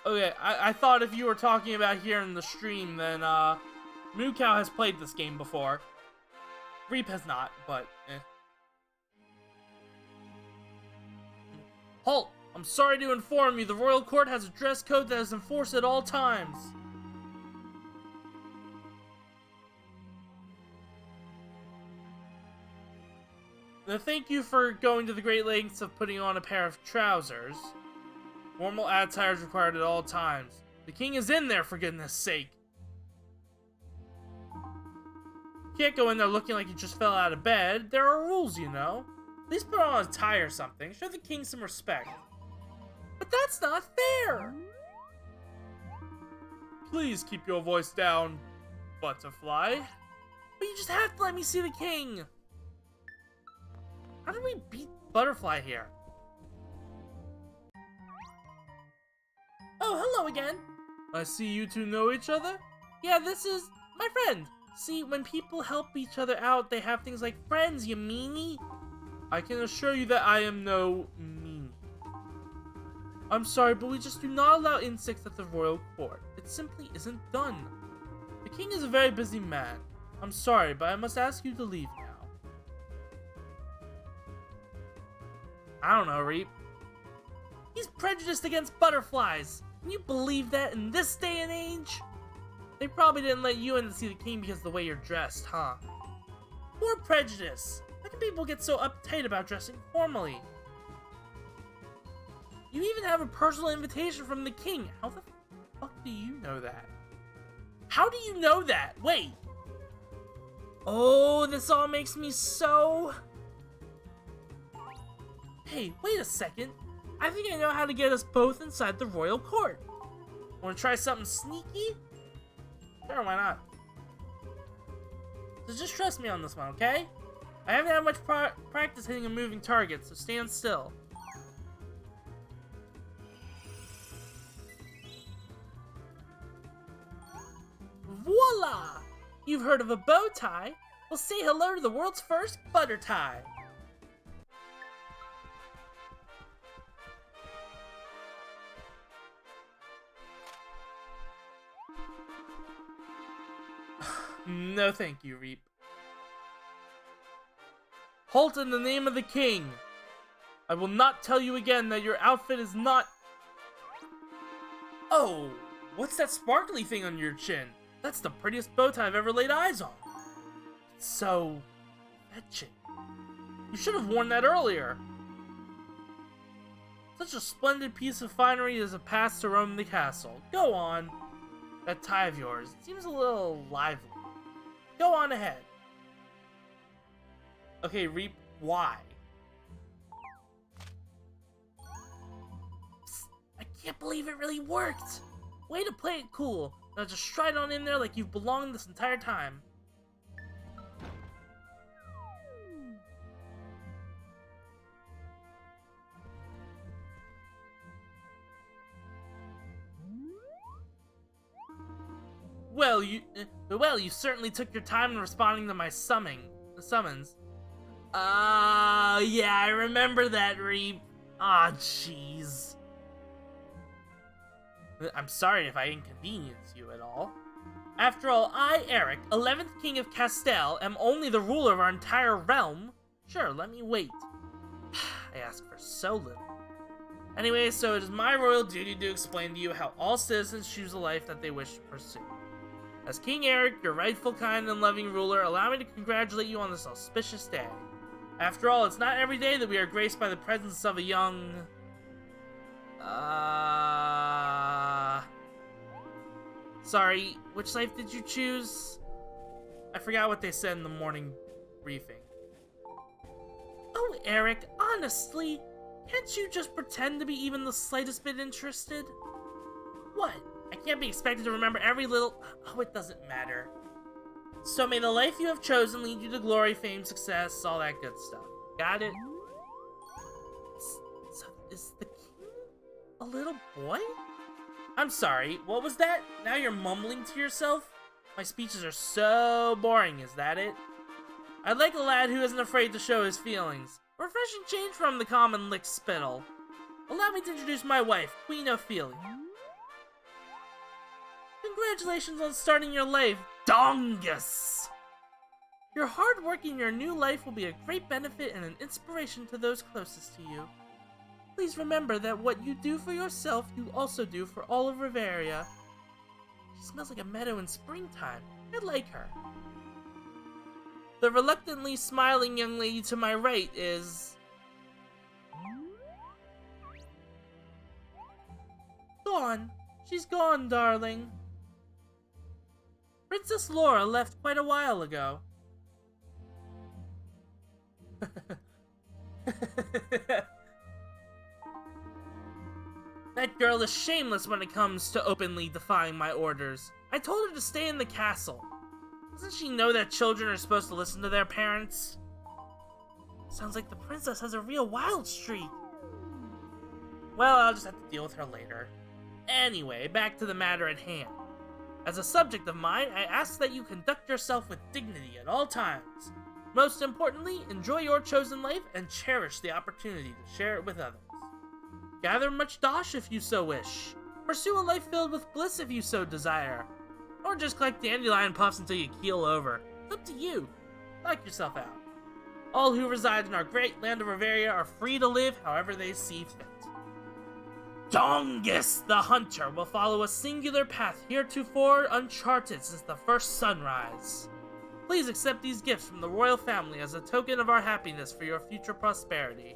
Speaker 1: Okay, I thought if you were talking about here in the stream, then, Moo Cow has played this game before. Reap has not, but, eh. Halt! I'm sorry to inform you, the Royal Court has a dress code that is enforced at all times. Now, thank you for going to the great lengths of putting on a pair of trousers. Formal attire is required at all times. The king is in there, for goodness sake. You can't go in there looking like you just fell out of bed. There are rules, you know. At least put on a tie or something. Show the king some respect. But that's not fair! Please keep your voice down, Butterfly. But you just have to let me see the king! How did we beat Butterfly here? Oh, hello again! I see you two know each other? Yeah, this is my friend. See, when people help each other out, they have things like friends, you meanie! I can assure you that I am no meanie. I'm sorry, but we just do not allow insects at the royal court. It simply isn't done. The king is a very busy man. I'm sorry, but I must ask you to leave now. I don't know, Reap. He's prejudiced against butterflies. Can you believe that in this day and age? They probably didn't let you in to see the king because of the way you're dressed, huh? More prejudice. How can people get so uptight about dressing formally? You even have a personal invitation from the king. How the fuck do you know that? How do you know that? Wait. Oh, this all makes me so... Hey, wait a second. I think I know how to get us both inside the royal court. Wanna try something sneaky? Sure, why not? So just trust me on this one, okay? I haven't had much practice hitting a moving target, so stand still. Voila! You've heard of a bow tie? Well, say hello to the world's first butter tie. No thank you, Reap. Halt in the name of the king! I will not tell you again that your outfit is not... Oh, what's that sparkly thing on your chin? That's the prettiest bow tie I've ever laid eyes on. It's so... fetching. You should have worn that earlier. Such a splendid piece of finery is a pass to roam the castle. Go on. That tie of yours seems a little lively. Go on ahead. Okay, Reap, why? Psst, I can't believe it really worked! Way to play it cool. Now just stride on in there like you've belonged this entire time. Well, you certainly took your time in responding to my summons. Yeah, I remember that, Reap. Ah, jeez. I'm sorry if I inconvenience you at all. After all, I, Eric, 11th King of Castell, am only the ruler of our entire realm. Sure, let me wait. I ask for so little. Anyway, so it is my royal duty to explain to you how all citizens choose the life that they wish to pursue. As King Eric, your rightful, kind, and loving ruler, allow me to congratulate you on this auspicious day. After all, it's not every day that we are graced by the presence of a young... Sorry, which life did you choose? I forgot what they said in the morning briefing. Oh, Eric, honestly, can't you just pretend to be even the slightest bit interested? What? I can't be expected to remember every little... Oh, it doesn't matter. So may the life you have chosen lead you to glory, fame, success, all that good stuff. Got it? So, is the king a little boy? I'm sorry, what was that? Now you're mumbling to yourself? My speeches are so boring, is that it? I'd like a lad who isn't afraid to show his feelings. A refreshing change from the common lick spittle. Allow me to introduce my wife, Queen Ophelia. Congratulations on starting your life, Dongus! Your hard work in your new life will be a great benefit and an inspiration to those closest to you. Please remember that what you do for yourself, you also do for all of Riveria. She smells like a meadow in springtime. I like her. The reluctantly smiling young lady to my right is... gone. She's gone, darling. Princess Laura left quite a while ago. That girl is shameless when it comes to openly defying my orders. I told her to stay in the castle. Doesn't she know that children are supposed to listen to their parents? Sounds like the princess has a real wild streak. Well, I'll just have to deal with her later. Anyway, back to the matter at hand. As a subject of mine, I ask that you conduct yourself with dignity at all times. Most importantly, enjoy your chosen life and cherish the opportunity to share it with others. Gather much dosh if you so wish. Pursue a life filled with bliss if you so desire. Or just collect dandelion puffs until you keel over. It's up to you. Knock yourself out. All who reside in our great land of Riveria are free to live however they see fit. Dongus the Hunter will follow a singular path heretofore uncharted since the first sunrise. Please accept these gifts from the royal family as a token of our happiness for your future prosperity.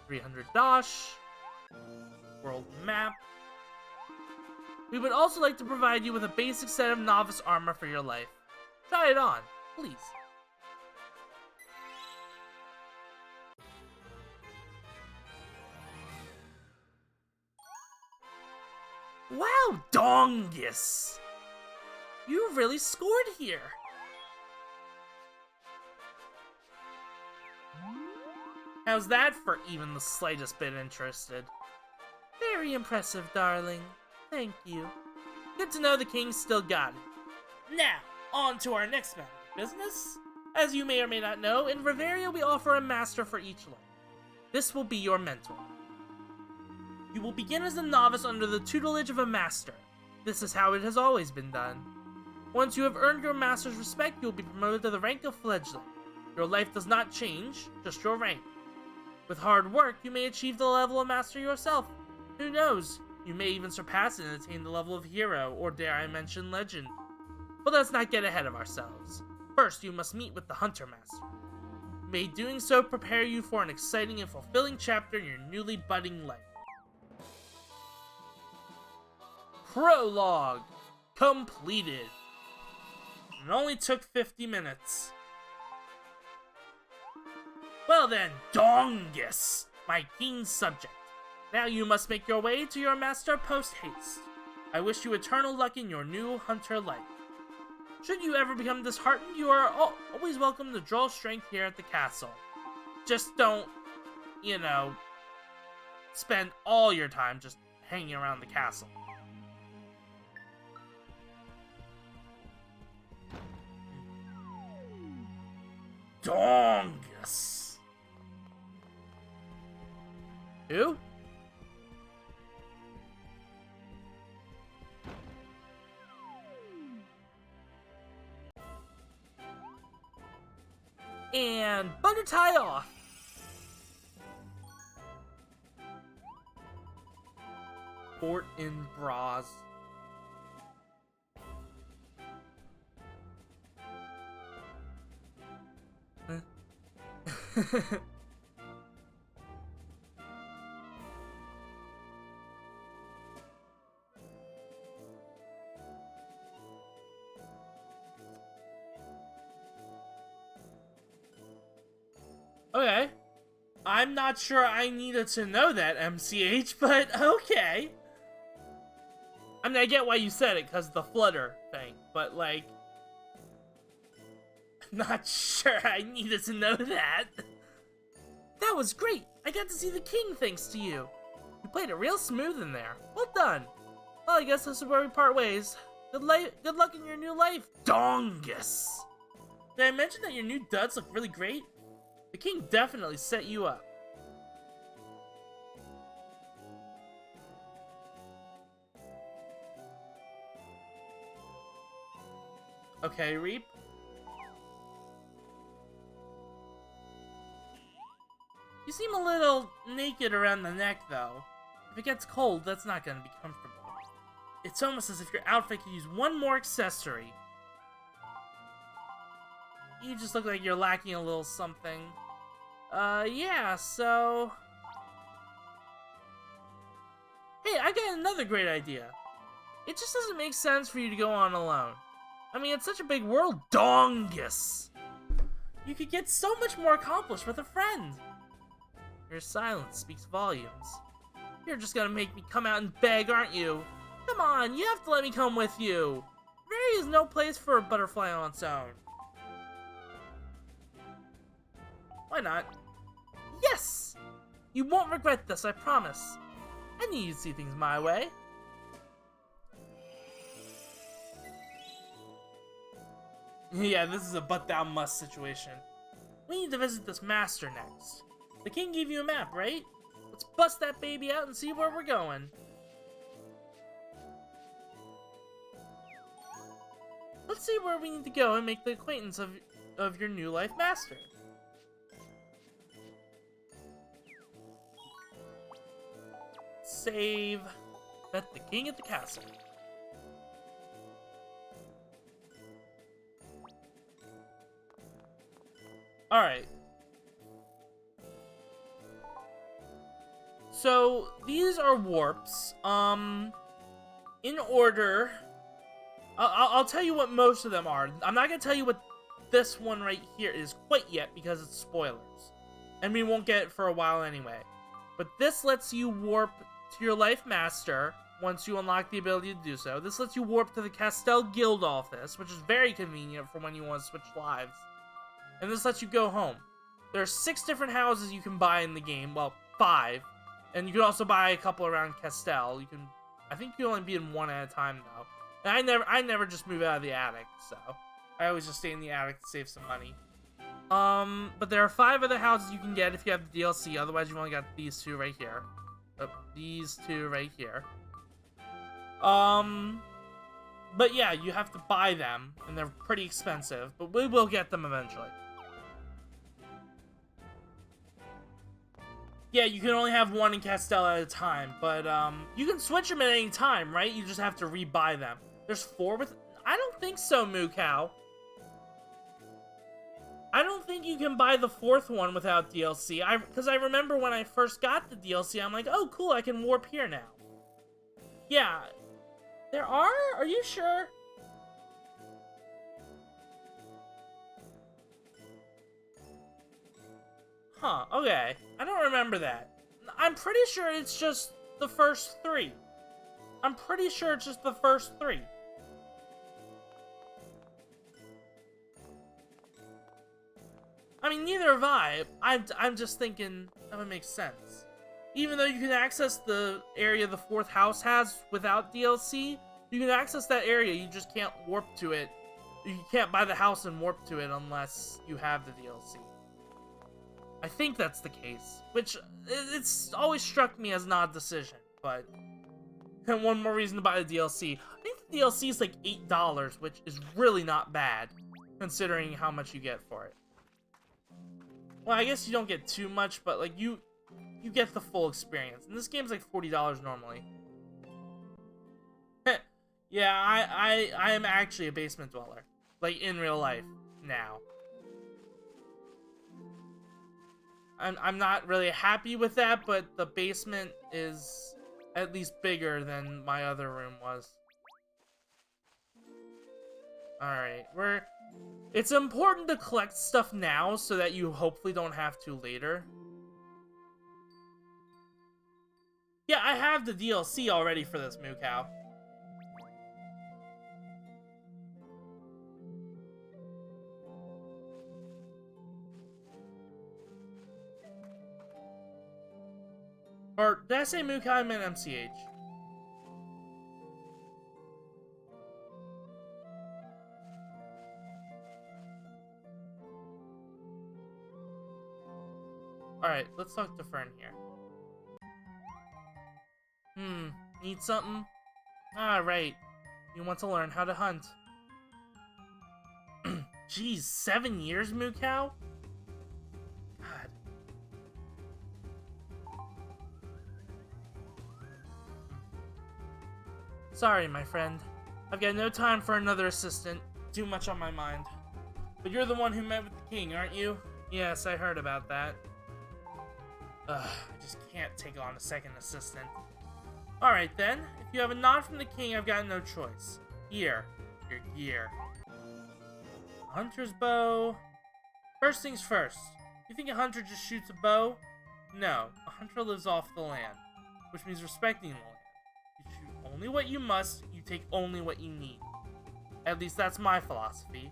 Speaker 1: 300 dosh. World map. We would also like to provide you with a basic set of novice armor for your life. Try it on, please. Wow, Dongus! You really scored here. How's that for even the slightest bit interested? Very impressive, darling. Thank you. Good to know the king still got it. Now, on to our next matter of business. As you may or may not know, in Riveria we offer a master for each life. This will be your mentor. You will begin as a novice under the tutelage of a master. This is how it has always been done. Once you have earned your master's respect, you will be promoted to the rank of fledgling. Your life does not change, just your rank. With hard work, you may achieve the level of master yourself. Who knows? You may even surpass it and attain the level of hero, or dare I mention legend. But let's not get ahead of ourselves. First, you must meet with the Hunter Master. May doing so prepare you for an exciting and fulfilling chapter in your newly budding life. Prologue completed. It only took 50 minutes. Well then, Dongus, my keen subject. Now you must make your way to your master post-haste. I wish you eternal luck in your new hunter life. Should you ever become disheartened, you are always welcome to draw strength here at the castle. Just don't, spend all your time just hanging around the castle. Dongus. And butter tie off. Fort in Bras. Okay. I'm not sure I needed to know that, MCH, but okay. I mean, I get why you said it, because the flutter thing, but, like... I'm not sure I needed to know that. That was great! I got to see the king thanks to you. You played it real smooth in there. Well done. Well, I guess this is where we part ways. Good luck in your new life, Dongus! Did I mention that your new duds look really great? The king definitely set you up. Okay, Reap. You seem a little naked around the neck, though. If it gets cold, that's not gonna be comfortable. It's almost as if your outfit could use one more accessory. You just look like you're lacking a little something. Yeah, so... Hey, I got another great idea. It just doesn't make sense for you to go on alone. I mean, it's such a big world, Dongus! You could get so much more accomplished with a friend. Your silence speaks volumes. You're just gonna make me come out and beg, aren't you? Come on, you have to let me come with you. Very is no place for a butterfly on its own. Why not? Yes! You won't regret this, I promise. I knew you'd see things my way. Yeah, this is a but thou must situation. We need to visit this master next. The king gave you a map, right? Let's bust that baby out and see where we're going. Let's see where we need to go and make the acquaintance of your new life master. Save. Met the king at the castle. Alright. So, these are warps. In order... I'll tell you what most of them are. I'm not gonna tell you what this one right here is quite yet, because it's spoilers. And we won't get it for a while anyway. But this lets you warp to your life master once you unlock the ability to do so. This lets you warp to the Castell Guild office, which is very convenient for when you want to switch lives. And this lets you go home. There are 6 different houses you can buy in the game. Well, 5. And you can also buy a couple around Castell. I think you can only be in one at a time, though. And I never just move out of the attic, so I always just stay in the attic to save some money. But there are 5 other houses you can get if you have the DLC. Otherwise, you've only got these 2 right here. These 2 right here. But yeah, you have to buy them, and they're pretty expensive. But we will get them eventually. Yeah, you can only have one in Castell at a time, but you can switch them at any time, right? You just have to rebuy them. There's 4 with... I don't think so, Moo Cow. I don't think you can buy the 4th one without DLC. Because I remember when I first got the DLC, I'm like, oh, cool, I can warp here now. Yeah. There are? Are you sure? Huh, okay. I don't remember that. I'm pretty sure it's just the first 3. I'm pretty sure it's just the first 3. I mean, neither have I. I'm just thinking that would make sense. Even though you can access the area the 4th house has without DLC, you can access that area, you just can't warp to it. You can't buy the house and warp to it unless you have the DLC. I think that's the case, which it's always struck me as not a decision, but and one more reason to buy the DLC. I think the DLC is like $8, which is really not bad, considering how much you get for it. Well, I guess you don't get too much, but like you get the full experience. And this game's like $40 normally. Yeah, I am actually a basement dweller. Like in real life now. I'm not really happy with that, but the basement is at least bigger than my other room was. Alright, it's important to collect stuff now so that you hopefully don't have to later. Yeah, I have the DLC already for this Moo Cow. Or did I say Moo Cow? I meant MCH. Alright, let's talk to Fern here. Need something? Ah, right. You want to learn how to hunt. Jeez, 7 years, Moo Cow? God. Sorry, my friend. I've got no time for another assistant. Too much on my mind. But you're the one who met with the king, aren't you? Yes, I heard about that. Ugh, I just can't take on a second assistant. Alright then, if you have a nod from the king, I've got no choice. Here, your gear. Hunter's bow. First things first. You think a hunter just shoots a bow? No, a hunter lives off the land, which means respecting the land. You shoot only what you must, you take only what you need. At least that's my philosophy.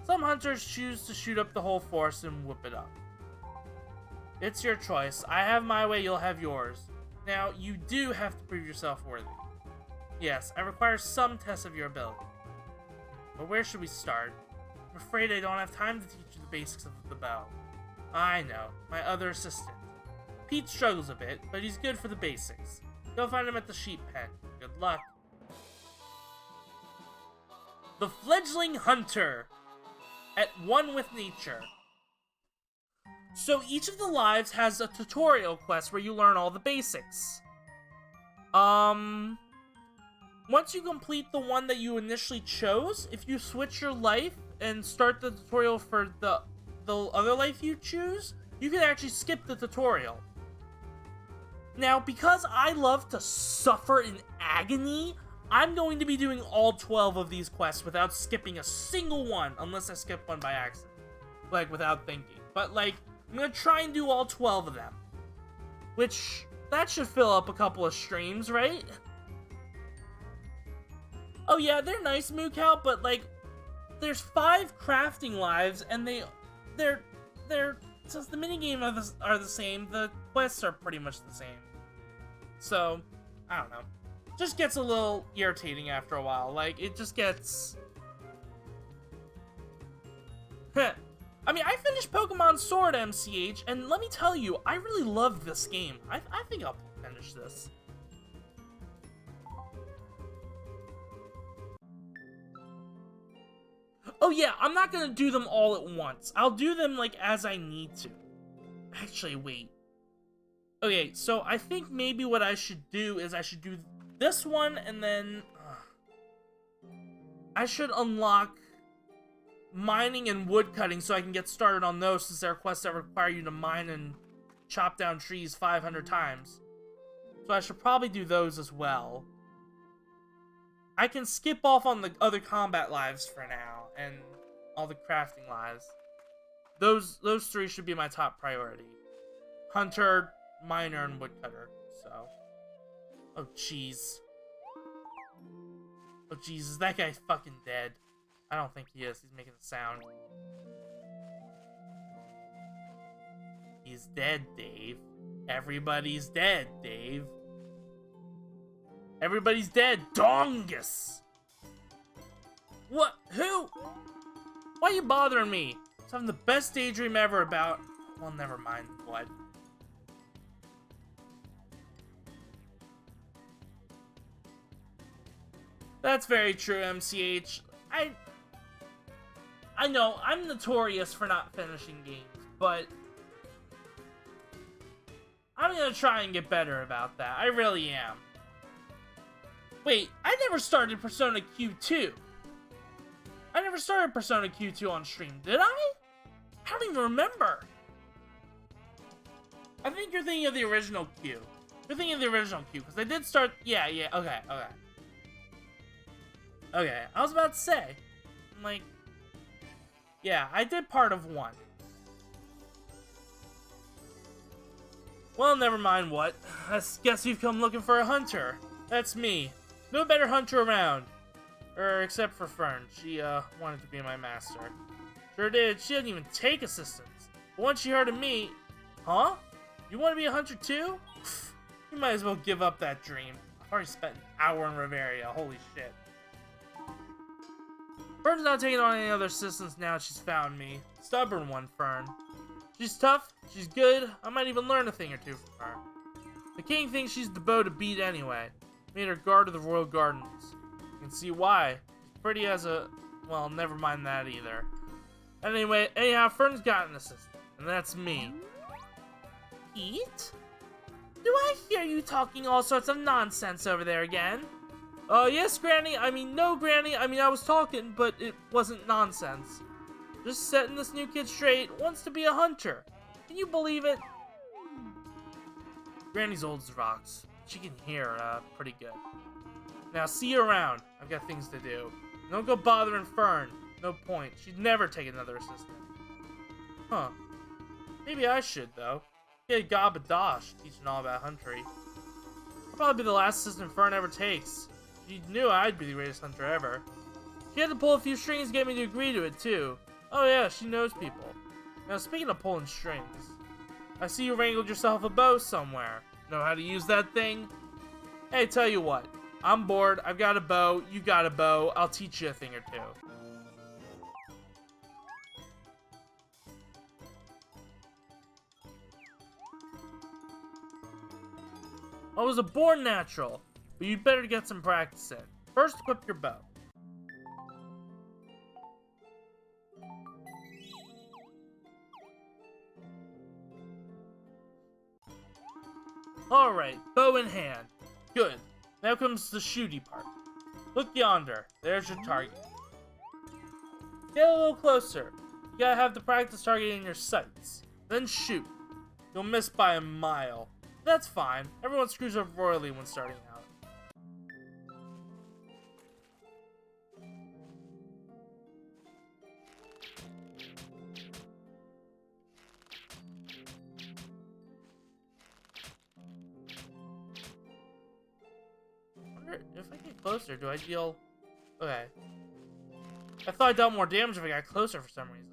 Speaker 1: Some hunters choose to shoot up the whole forest and whoop it up. It's your choice. I have my way, you'll have yours. Now, you do have to prove yourself worthy. Yes, I require some tests of your ability. But where should we start? I'm afraid I don't have time to teach you the basics of the bow. I know, my other assistant. Pete struggles a bit, but he's good for the basics. Go find him at the sheep pen. Good luck. The fledgling hunter. At one with nature. So each of the lives has a tutorial quest where you learn all the basics. Once you complete the one that you initially chose, if you switch your life and start the tutorial for the other life you choose, you can actually skip the tutorial. Now, because I love to suffer in agony, I'm going to be doing all 12 of these quests without skipping a single one, unless I skip one by accident. Like, without thinking. But, like, I'm gonna try and do all 12 of them. Which, that should fill up a couple of streams, right? Oh yeah, they're nice, Moo Cow, but, like, there's 5 crafting lives, and they're since the minigame are the same, the quests are pretty much the same. So, I don't know. Just gets a little irritating after a while. Like, it just gets... I mean, I finished Pokemon Sword MCH, and let me tell you, I really love this game. I think I'll finish this. Oh yeah, I'm not gonna do them all at once. I'll do them, like, as I need to. Actually, wait. Okay, so I think maybe what I should do is I should do this one, and then... I should unlock mining and wood cutting so I can get started on those, since there are quests that require you to mine and chop down trees 500 times. So I should probably do those as well. I can skip off on the other combat lives for now, and all the crafting lives. Those 3 should be my top priority. Hunter, miner, and woodcutter, so... Oh, jeez. Oh, jeez, is that guy fucking dead? I don't think he is. He's making a sound. He's dead, Dave. Everybody's dead, Dave. Everybody's dead. Dongus! What? Who? Why are you bothering me? I was having the best daydream ever about... Well, never mind what. That's very true, MCH. I know, I'm notorious for not finishing games, but I'm gonna try and get better about that. I really am. Wait, I never started Persona Q2. I never started Persona Q2 on stream, did I? I don't even remember. I think you're thinking of the original Q. You're thinking of the original Q, because I did start... Yeah, okay. Okay, I was about to say. I'm like... Yeah, I did part of 1. Well, never mind what. I guess you've come looking for a hunter. That's me. No better hunter around. Except for Fern. She, wanted to be my master. Sure did. She didn't even take assistance. But once she heard of me... Huh? You want to be a hunter too? You might as well give up that dream. I've already spent an hour in Riveria. Holy shit. Fern's not taking on any other assistance now she's found me. Stubborn one, Fern. She's tough, she's good, I might even learn a thing or two from her. The king thinks she's the beau to beat anyway. Made her guard of the royal gardens. You can see why. She's pretty as a... Well, never mind that either. Anyhow, Fern's got an assistant, and that's me. Pete? Do I hear you talking all sorts of nonsense over there again? Yes, Granny. No, Granny. I was talking, but it wasn't nonsense. Just setting this new kid straight, wants to be a hunter. Can you believe it? Granny's old as rocks. She can hear, pretty good. Now, see you around. I've got things to do. Don't go bothering Fern. No point. She'd never take another assistant. Huh. Maybe I should, though. Get Gabadash teaching all about huntery. I'll probably be the last assistant Fern ever takes. She knew I'd be the greatest hunter ever. She had to pull a few strings to get me to agree to it, too. Oh yeah, she knows people. Now, speaking of pulling strings, I see you wrangled yourself a bow somewhere. Know how to use that thing? Hey, tell you what. I'm bored, I've got a bow, you got a bow, I'll teach you a thing or two. I was a born natural, but you'd better get some practice in. First, equip your bow. Alright, bow in hand. Good. Now comes the shooty part. Look yonder. There's your target. Get a little closer. You gotta have the practice target in your sights. Then shoot. You'll miss by a mile. That's fine. Everyone screws up royally when starting out. If I get closer, do I deal... Okay. I thought I dealt more damage if I got closer for some reason.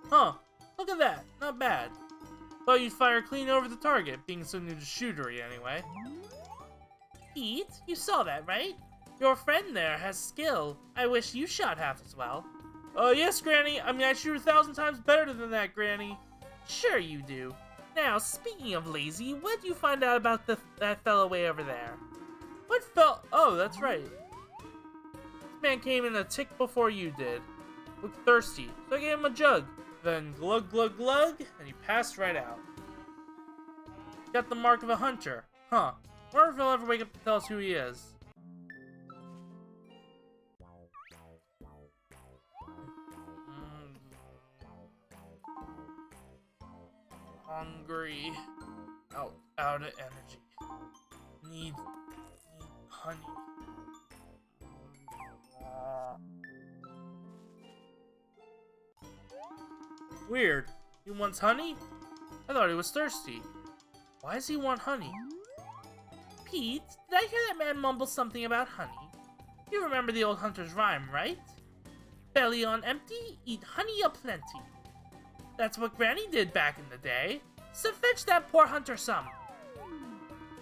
Speaker 1: Huh. Look at that. Not bad. Thought you'd fire clean over the target, being so new to shootery anyway. Pete, you saw that, right? Your friend there has skill. I wish you shot half as well. Oh, yes, Granny. I shoot 1,000 times better than that, Granny. Sure you do. Now, speaking of lazy, what did you find out about that fellow way over there? What Oh, that's right. This man came in a tick before you did. Looked thirsty, so I gave him a jug. Then glug glug glug, and he passed right out. Got the mark of a hunter. Huh. Wonder if he'll ever wake up to tell us who he is. Hungry. Out of energy. Need honey. Weird. He wants honey? I thought he was thirsty. Why does he want honey? Pete, did I hear that man mumble something about honey? You remember the old hunter's rhyme, right? Belly on empty, eat honey aplenty. That's what Granny did back in the day. So fetch that poor hunter some.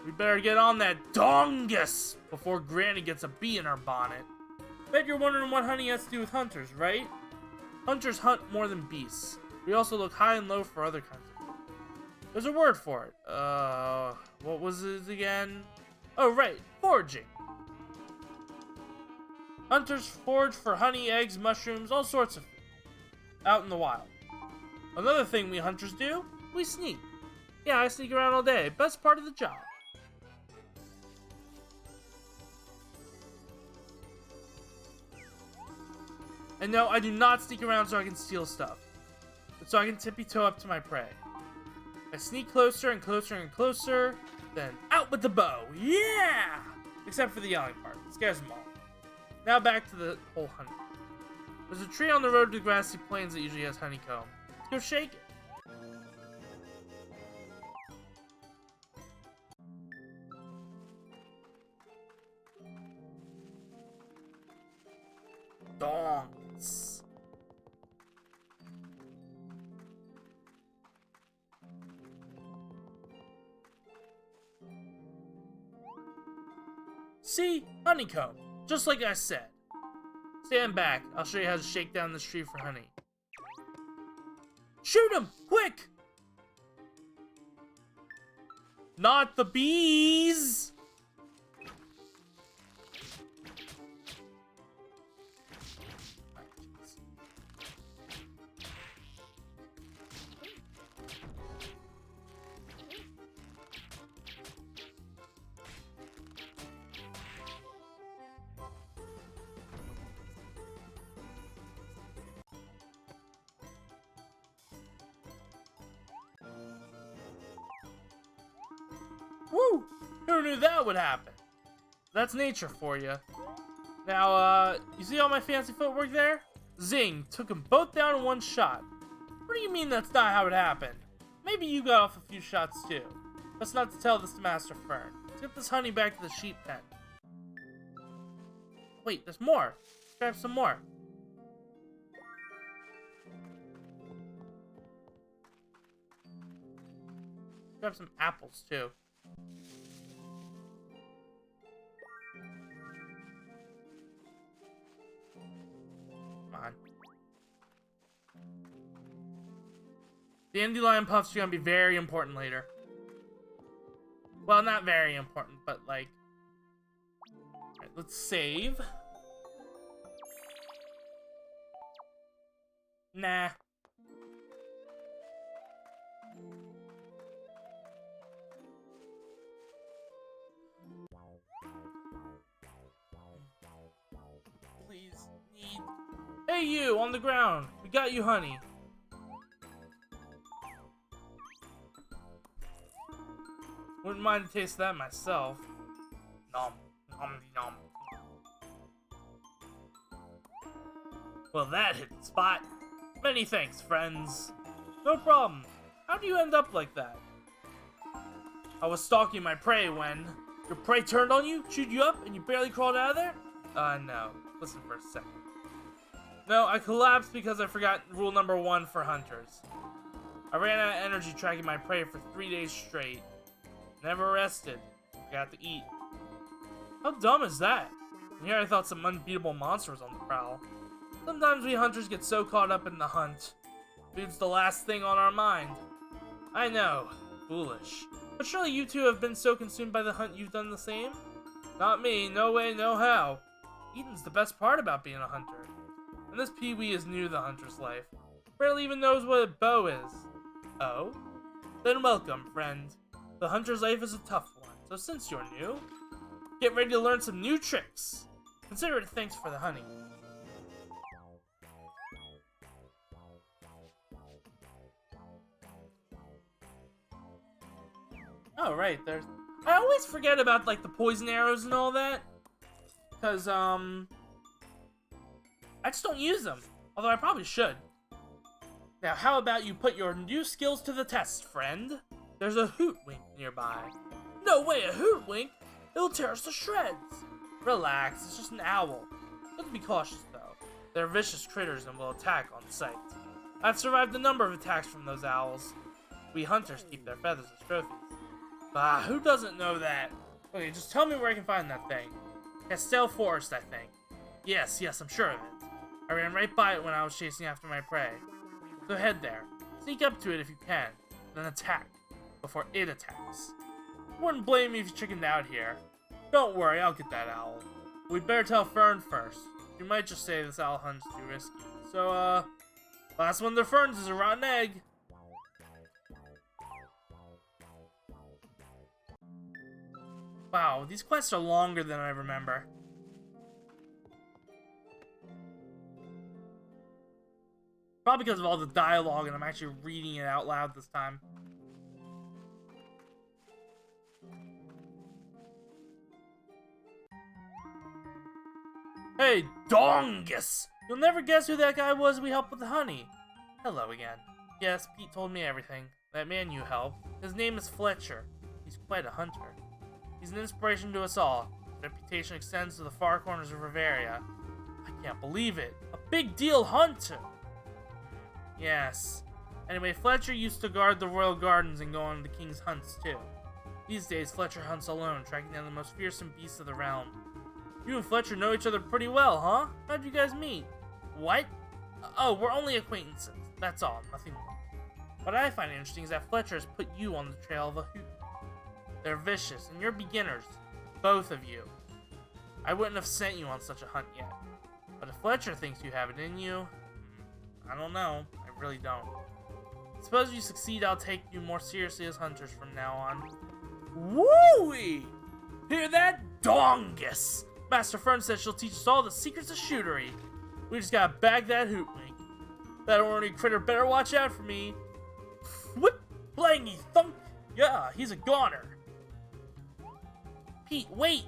Speaker 1: We better get on that dongus before Granny gets a bee in her bonnet. Bet you're wondering what honey has to do with hunters, right? Hunters hunt more than beasts. We also look high and low for other kinds of food. There's a word for it. What was it again? Oh, right, foraging. Hunters forage for honey, eggs, mushrooms, all sorts of food. Out in the wild. Another thing we hunters do, we sneak. Yeah, I sneak around all day. Best part of the job. And no, I do not sneak around so I can steal stuff. But so I can tippy-toe up to my prey. I sneak closer and closer and closer, then out with the bow. Yeah! Except for the yelling part. It scares them all. Now back to the whole honey. There's a tree on the road to the grassy plains that usually has honeycomb. Let's go shake it. Dongs. See? Honeycomb. Just like I said. Stand back. I'll show you how to shake down this tree for honey. Shoot him! Quick! Not the bees! Woo! Who knew that would happen? That's nature for you. Now, you see all my fancy footwork there? Zing! Took them both down in one shot. What do you mean that's not how it happened? Maybe you got off a few shots too. Best not to tell this to Master Fern. Let's get this honey back to the sheep pen. Wait, there's more. Grab some more. Grab some apples too. Come on. The dandelion puffs are gonna be very important later. Well, not very important, but like... Alright, let's save. Nah. Please, need... Hey you, on the ground! We got you honey. Wouldn't mind the taste of that myself. Nom, nom, nom. Well, that hit the spot. Many thanks, friends. No problem. How do you end up like that? I was stalking my prey when your prey turned on you, chewed you up, and you barely crawled out of there? No. Listen for a second. No, I collapsed because I forgot rule number 1 for hunters. I ran out of energy tracking my prey for 3 days straight. Never rested. Forgot to eat. How dumb is that? And here I thought some unbeatable monster was on the prowl. Sometimes we hunters get so caught up in the hunt. Food's the last thing on our mind. I know. Foolish. But surely you two have been so consumed by the hunt you've done the same? Not me. No way, no how. Eating's the best part about being a hunter. And this Pee-wee is new to the hunter's life. Barely even knows what a bow is. Oh? Then welcome, friend. The hunter's life is a tough one, so since you're new, get ready to learn some new tricks. Consider it thanks for the honey. Oh, right, there's... I always forget about, like, the poison arrows and all that. Because, I just don't use them. Although I probably should. Now, how about you put your new skills to the test, friend? There's a hootwink nearby. No way, a hootwink? It'll tear us to shreds. Relax, it's just an owl. Let's be cautious, though. They're vicious critters and will attack on sight. I've survived a number of attacks from those owls. We hunters keep their feathers as trophies. Bah, who doesn't know that? Okay, just tell me where I can find that thing. Castell Forest, I think. Yes, I'm sure of it. I ran right by it when I was chasing after my prey. So head there. Sneak up to it if you can. Then attack. Before it attacks. Wouldn't blame me if you chickened out here. Don't worry, I'll get that owl. We'd better tell Fern first. You might just say this owl hunt's too risky. So, last one of the Ferns is a rotten egg. Wow, these quests are longer than I remember. Probably because of all the dialogue and I'm actually reading it out loud this time. Hey, Dongus! You'll never guess who that guy was we helped with the honey. Hello again. Yes, Pete told me everything. That man you helped, his name is Fletcher. He's quite a hunter. He's an inspiration to us all. His reputation extends to the far corners of Riveria. I can't believe it. A big deal hunter! Yes. Anyway, Fletcher used to guard the royal gardens and go on the king's hunts, too. These days, Fletcher hunts alone, tracking down the most fearsome beasts of the realm. You and Fletcher know each other pretty well, huh? How'd you guys meet? What? Oh, we're only acquaintances. That's all, nothing more. What I find interesting is that Fletcher has put you on the trail of a hoot. They're vicious, and you're beginners. Both of you. I wouldn't have sent you on such a hunt yet. But if Fletcher thinks you have it in you, I don't know. I really don't. Suppose you succeed, I'll take you more seriously as hunters from now on. Woo-wee! Hear that? Dongus! Master Fern says she'll teach us all the secrets of shootery. We just gotta bag that hootwink. That ornery critter better watch out for me. Whip! Blangy thunk! Yeah, he's a goner. Pete, wait!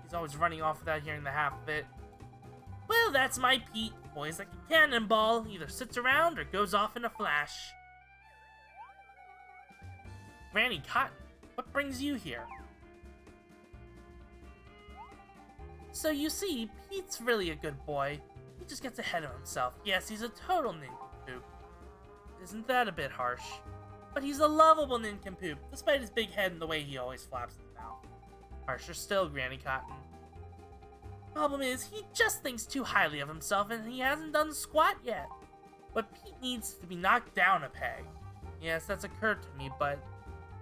Speaker 1: He's always running off without hearing the half of it. Well, that's my Pete. Boy's like a cannonball. Either sits around or goes off in a flash. Granny Cotton, what brings you here? So you see, Pete's really a good boy. He just gets ahead of himself. Yes, he's a total nincompoop. Isn't that a bit harsh? But he's a lovable nincompoop, despite his big head and the way he always flaps his mouth. Harsher still, Granny Cotton. Problem is, he just thinks too highly of himself and he hasn't done squat yet. But Pete needs to be knocked down a peg. Yes, that's occurred to me, but...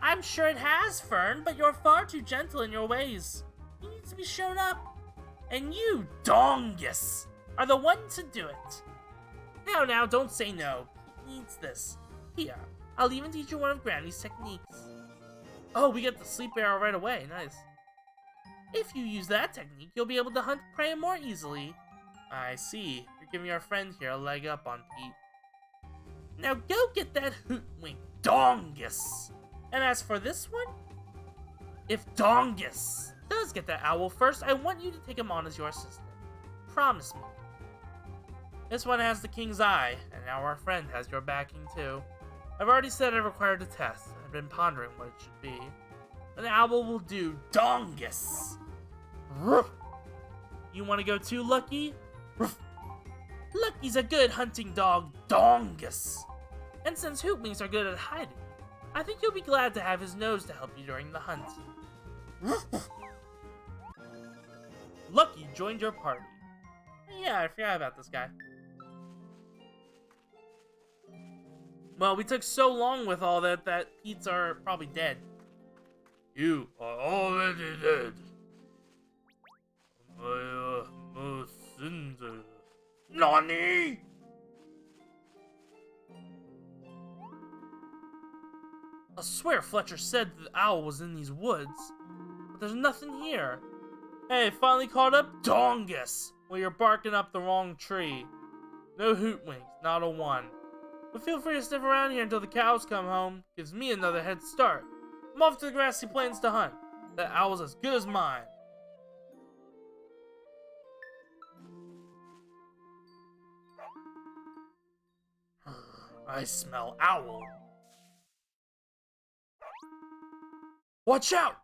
Speaker 1: I'm sure it has, Fern, but you're far too gentle in your ways. He needs to be shown up. And you, Dongus, are the one to do it. Now, don't say no. Pete needs this. Here, I'll even teach you one of Granny's techniques. Oh, we get the sleep arrow right away. Nice. If you use that technique, you'll be able to hunt prey more easily. I see. You're giving our friend here a leg up on Pete. Now go get that hootwink, Dongus. And as for this one, if Dongus does get that owl first, I want you to take him on as your assistant. Promise me. This one has the king's eye, and now our friend has your backing too. I've already said I required a test. I've been pondering what it should be. An owl will do, Dongus. Ruff. You want to go too, Lucky? Ruff. Lucky's a good hunting dog, Dongus. And since hootwings are good at hiding, I think you'll be glad to have his nose to help you during the hunt. Lucky joined your party. Yeah, I forgot about this guy. Well, we took so long with all that Pete's are probably dead. You are already dead. My most sins are... Nani? I swear Fletcher said the owl was in these woods, but there's nothing here. Hey, finally caught up? Dongus! Well, you're barking up the wrong tree. No hootwings, not a one. But feel free to sniff around here until the cows come home. Gives me another head start. I'm off to the grassy plains to hunt. That owl's as good as mine. I smell owl. Watch out!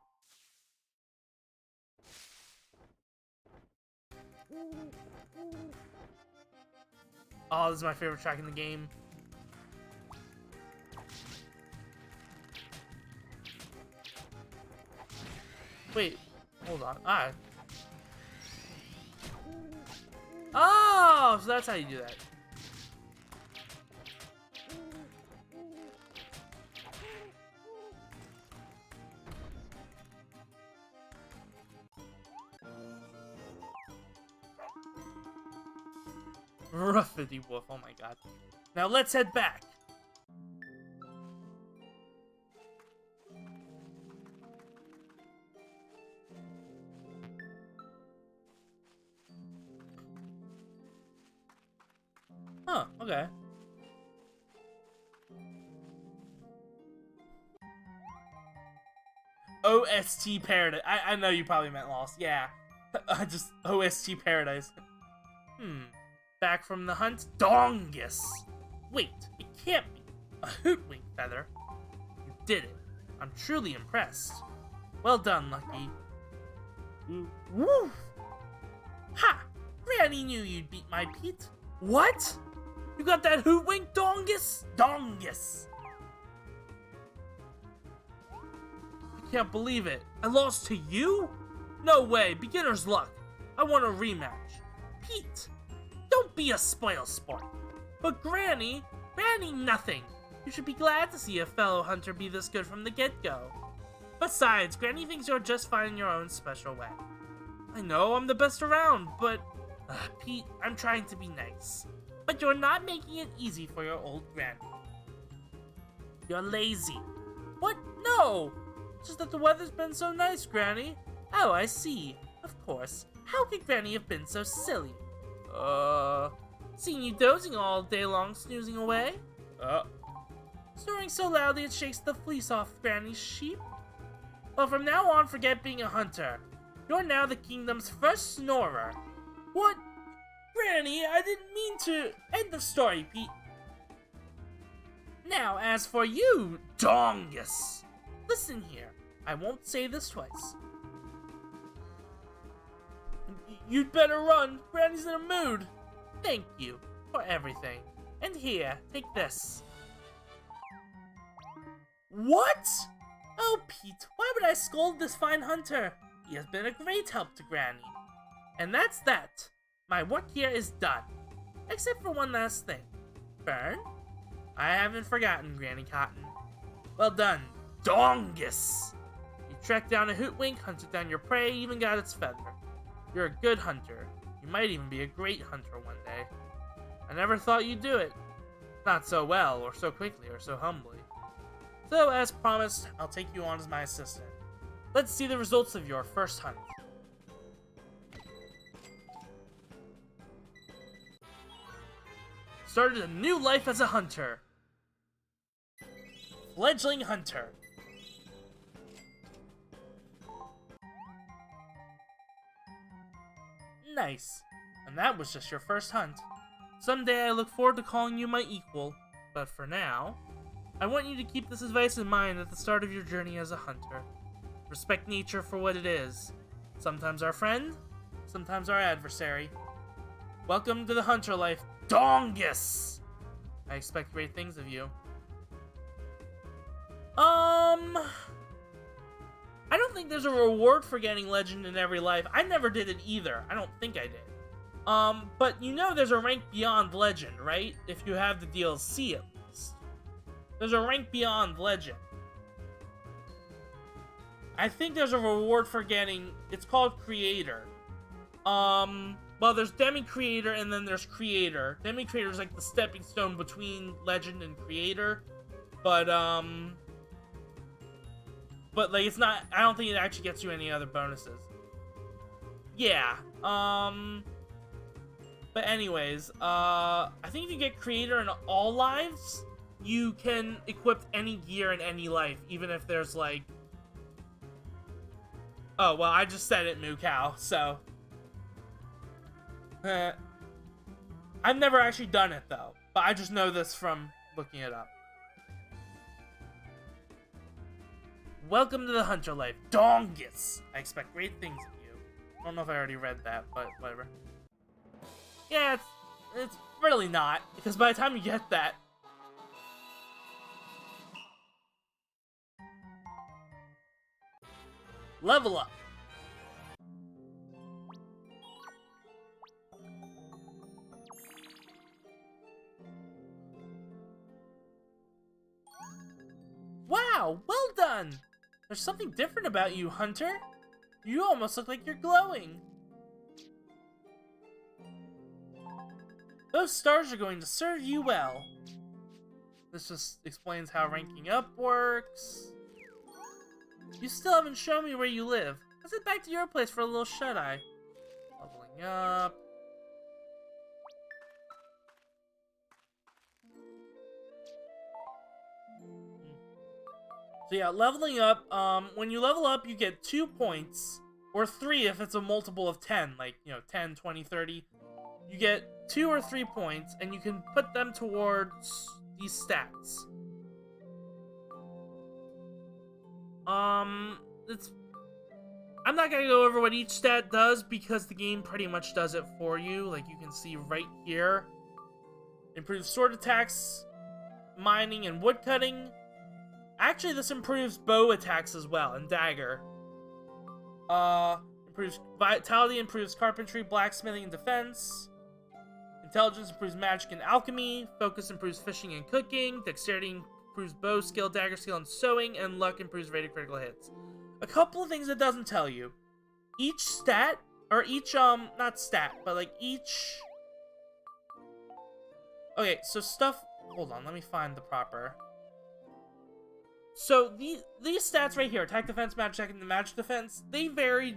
Speaker 1: Oh, this is my favorite track in the game. Wait, hold on. Oh, so that's how you do that. Ruffity woof, oh my god. Now let's head back. Huh, okay. OST Paradise. I know you probably meant Lost. Yeah. Just OST Paradise. Back from the hunt? Dongus! Wait, it can't be. A hootwink feather. You did it. I'm truly impressed. Well done, Lucky. Woo! Ha! Granny knew you'd beat my Pete. What? You got that hootwink, Dongus? Dongus! I can't believe it. I lost to you? No way, beginner's luck. I want a rematch. Pete, don't be a spoil sport. But Granny nothing. You should be glad to see a fellow hunter be this good from the get-go. Besides, Granny thinks you're just fine in your own special way. I know I'm the best around, but... Pete, I'm trying to be nice. But you're not making it easy for your old Granny. You're lazy. What? No! Just that the weather's been so nice, Granny. Oh, I see. Of course. How could Granny have been so silly? Seen you dozing all day long, snoozing away? Snoring so loudly it shakes the fleece off Granny's sheep? Well, from now on, forget being a hunter. You're now the kingdom's first snorer. What? Granny, I didn't mean to... End of story, Pete. Now, as for you, Dongus. Listen here. I won't say this twice. You'd better run. Granny's in a mood. Thank you for everything. And here, take this. What? Oh, Pete, why would I scold this fine hunter? He has been a great help to Granny. And that's that. My work here is done. Except for one last thing. Fern? I haven't forgotten, Granny Cotton. Well done, Dongus! You tracked down a hootwink, hunted down your prey, even got its feather. You're a good hunter. You might even be a great hunter one day. I never thought you'd do it. Not so well, or so quickly, or so humbly. So, as promised, I'll take you on as my assistant. Let's see the results of your first hunt. Started a new life as a hunter. Fledgling hunter. Nice. And that was just your first hunt. Someday I look forward to calling you my equal, but for now, I want you to keep this advice in mind at the start of your journey as a hunter. Respect nature for what it is. Sometimes our friend, sometimes our adversary. Welcome to the hunter life, Dongus! I expect great things of you. I don't think there's a reward for getting legend in every life. I never did it either. I don't think I did. But you know there's a rank beyond legend, right? If you have the DLC at least. There's a rank beyond legend. I think there's a reward for getting... It's called Creator. Well, there's Demi-Creator and then there's Creator. Demi-Creator is like the stepping stone between Legend and Creator. But like, it's not... I don't think it actually gets you any other bonuses. Yeah. But anyways, I think if you get Creator in all lives, you can equip any gear in any life, even if there's like... Oh, well, I just said it, Moo Cow, so... I've never actually done it, though. But I just know this from looking it up. Welcome to the hunter life, Dongus! I expect great things of you. I don't know if I already read that, but whatever. Yeah, it's really not, because by the time you get that... Level up! Wow, well done! There's something different about you, Hunter. You almost look like you're glowing. Those stars are going to serve you well. This just explains how ranking up works. You still haven't shown me where you live. Let's head back to your place for a little shut-eye. Leveling up. So yeah, leveling up, when you level up, you get 2 points, or 3 if it's a multiple of 10, like, 10, 20, 30. You get 2 or 3 points, and you can put them towards these stats. I'm not gonna go over what each stat does, because the game pretty much does it for you, like you can see right here. Improves sword attacks, mining, and woodcutting. Actually, this improves bow attacks as well, and dagger. Improves vitality, improves carpentry, blacksmithing, and defense. Intelligence improves magic and alchemy. Focus improves fishing and cooking. Dexterity improves bow skill, dagger skill, and sewing. And luck improves rated critical hits. A couple of things it doesn't tell you. Each stat, or each, not stat, but like each... Okay, so stuff... Hold on, let me find the proper... So, these stats right here, attack, defense, magic attack, and the magic defense, they vary,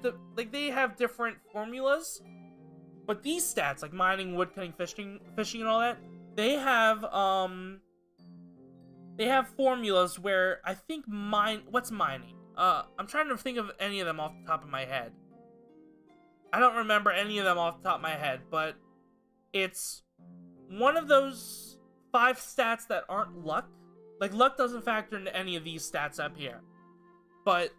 Speaker 1: they have different formulas, but these stats, like mining, woodcutting, fishing, and all that, they have formulas where, I think what's mining? I'm trying to think of any of them off the top of my head. I don't remember any of them off the top of my head, but it's one of those 5 stats that aren't luck. Like, luck doesn't factor into any of these stats up here. But,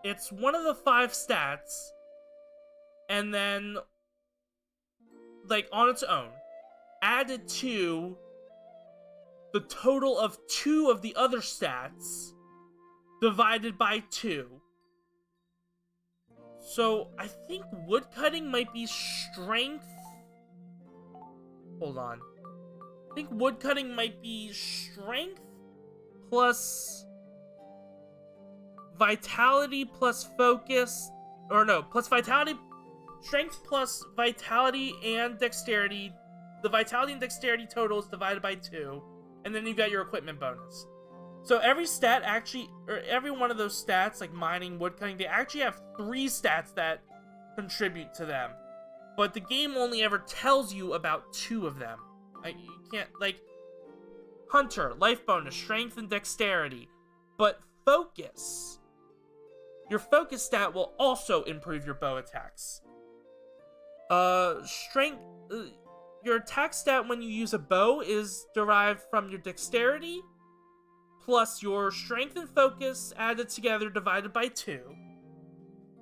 Speaker 1: it's one of the 5 stats, and then, like, on its own, added to the total of 2 of the other stats, divided by 2. So, I think woodcutting might be strength... Hold on. I think woodcutting might be strength plus vitality plus focus, or no, plus vitality, strength plus vitality and dexterity. The vitality and dexterity total is divided by 2, and then you got your equipment bonus. So every stat actually, or every one of those stats, like mining, woodcutting, they actually have 3 stats that contribute to them. But the game only ever tells you about 2 of them. You can't, like, Hunter, life bonus, strength, and dexterity. But focus. Your focus stat will also improve your bow attacks. Strength, your attack stat when you use a bow is derived from your dexterity, plus your strength and focus added together divided by 2,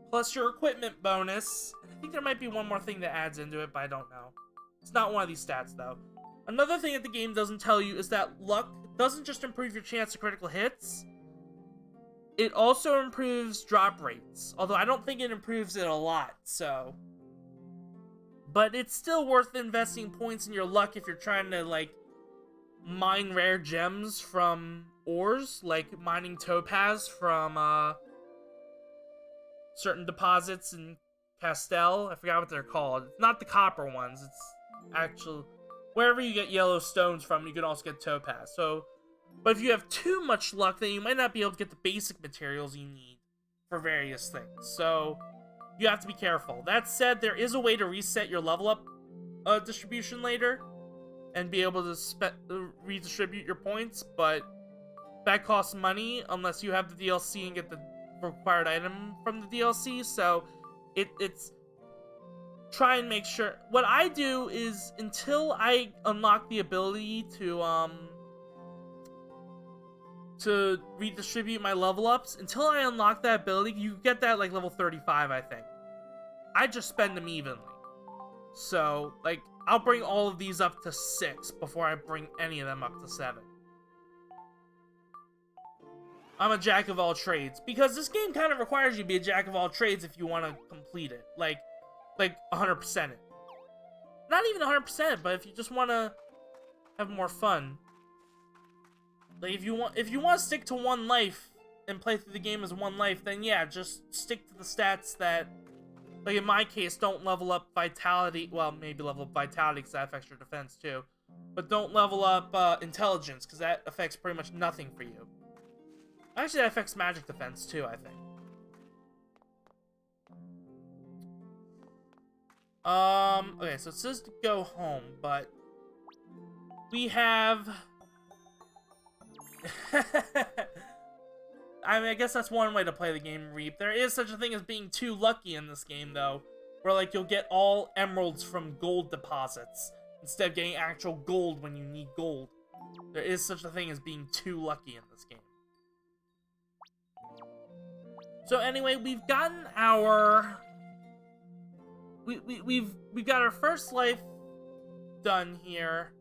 Speaker 1: plus your equipment bonus. I think there might be one more thing that adds into it, but I don't know. It's not one of these stats, though. Another thing that the game doesn't tell you is that luck doesn't just improve your chance of critical hits, it also improves drop rates. Although I don't think it improves it a lot, so... But it's still worth investing points in your luck if you're trying to, like, mine rare gems from ores, like mining topaz from, certain deposits in Castell. I forgot what they're called. It's not the copper ones, it's actual... Wherever you get yellow stones from, you can also get topaz. So, but if you have too much luck, then you might not be able to get the basic materials you need for various things. So, you have to be careful. That said, there is a way to reset your level up distribution later and be able to redistribute your points, but that costs money unless you have the DLC and get the required item from the DLC. So, it's... Try and make sure... What I do is, until I unlock the ability to redistribute my level ups, until I unlock that ability, you get that, like, level 35, I think. I just spend them evenly. So, like, I'll bring all of these up to 6 before I bring any of them up to 7. I'm a jack of all trades, because this game kind of requires you to be a jack of all trades if you want to complete it. Like 100% it. Not even 100%, but if you just want to have more fun. Like, if you want to stick to one life and play through the game as one life, then yeah, just stick to the stats that, like in my case, don't level up vitality. Well, maybe level up vitality because that affects your defense too. But don't level up intelligence because that affects pretty much nothing for you. Actually, that affects magic defense too, I think. Okay, so it says to go home, but we have I mean, I guess that's one way to play the game, Reap. There is such a thing as being too lucky in this game, though. Where, like, you'll get all emeralds from gold deposits instead of getting actual gold when you need gold. There is such a thing as being too lucky in this game. So anyway, we've gotten our... We've got our first life done here.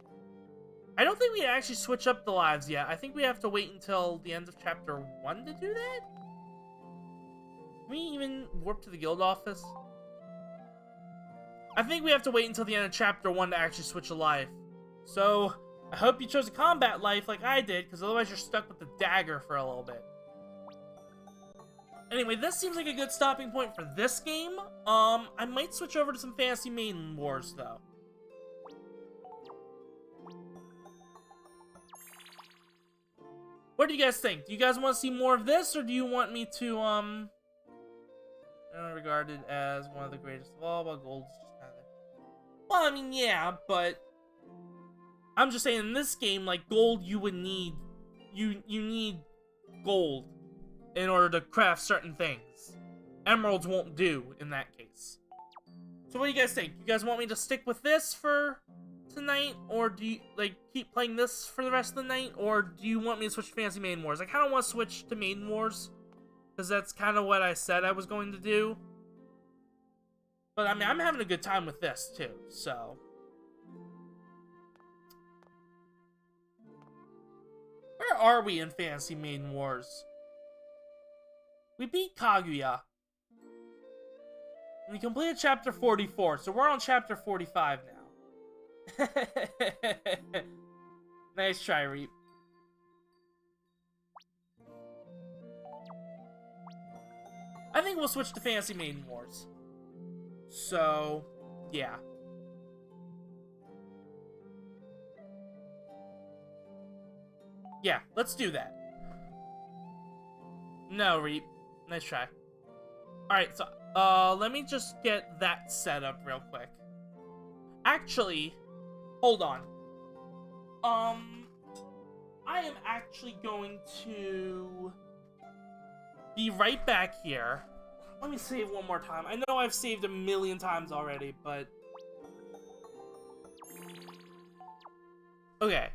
Speaker 1: I don't think we actually switch up the lives yet. I think we have to wait until the end of chapter 1 to do that? Can we even warp to the guild office? I think we have to wait until the end of chapter 1 to actually switch a life. So, I hope you chose a combat life like I did, because otherwise you're stuck with the dagger for a little bit. Anyway, this seems like a good stopping point for this game. I might switch over to some Fantasy Maiden Wars, though. What do you guys think? Do you guys want to see more of this, or do you want me to, regarded as one of the greatest of all, but gold is just kind of... Well, I mean, yeah, but... I'm just saying, in this game, like, gold you would need... You need gold in order to craft certain things. Emeralds won't do in that case. So what do you guys think? You guys want me to stick with this for tonight, or do you, like, keep playing this for the rest of the night, or do you want me to switch to Fantasy Maiden Wars? I kind of want to switch to Maiden Wars, because that's kind of what I said I was going to do. But, I mean, I'm having a good time with this, too, so... Where are we in Fantasy Maiden Wars? We beat Kaguya. We completed chapter 44, so we're on chapter 45 now. Nice try, Reap. I think we'll switch to Fantasy Maiden Wars. So, yeah. Yeah, let's do that. No, Reap. Nice try. Alright, so, let me just get that set up real quick. Actually, hold on. I am actually going to be right back here. Let me save one more time. I know I've saved a million times already, but... Okay.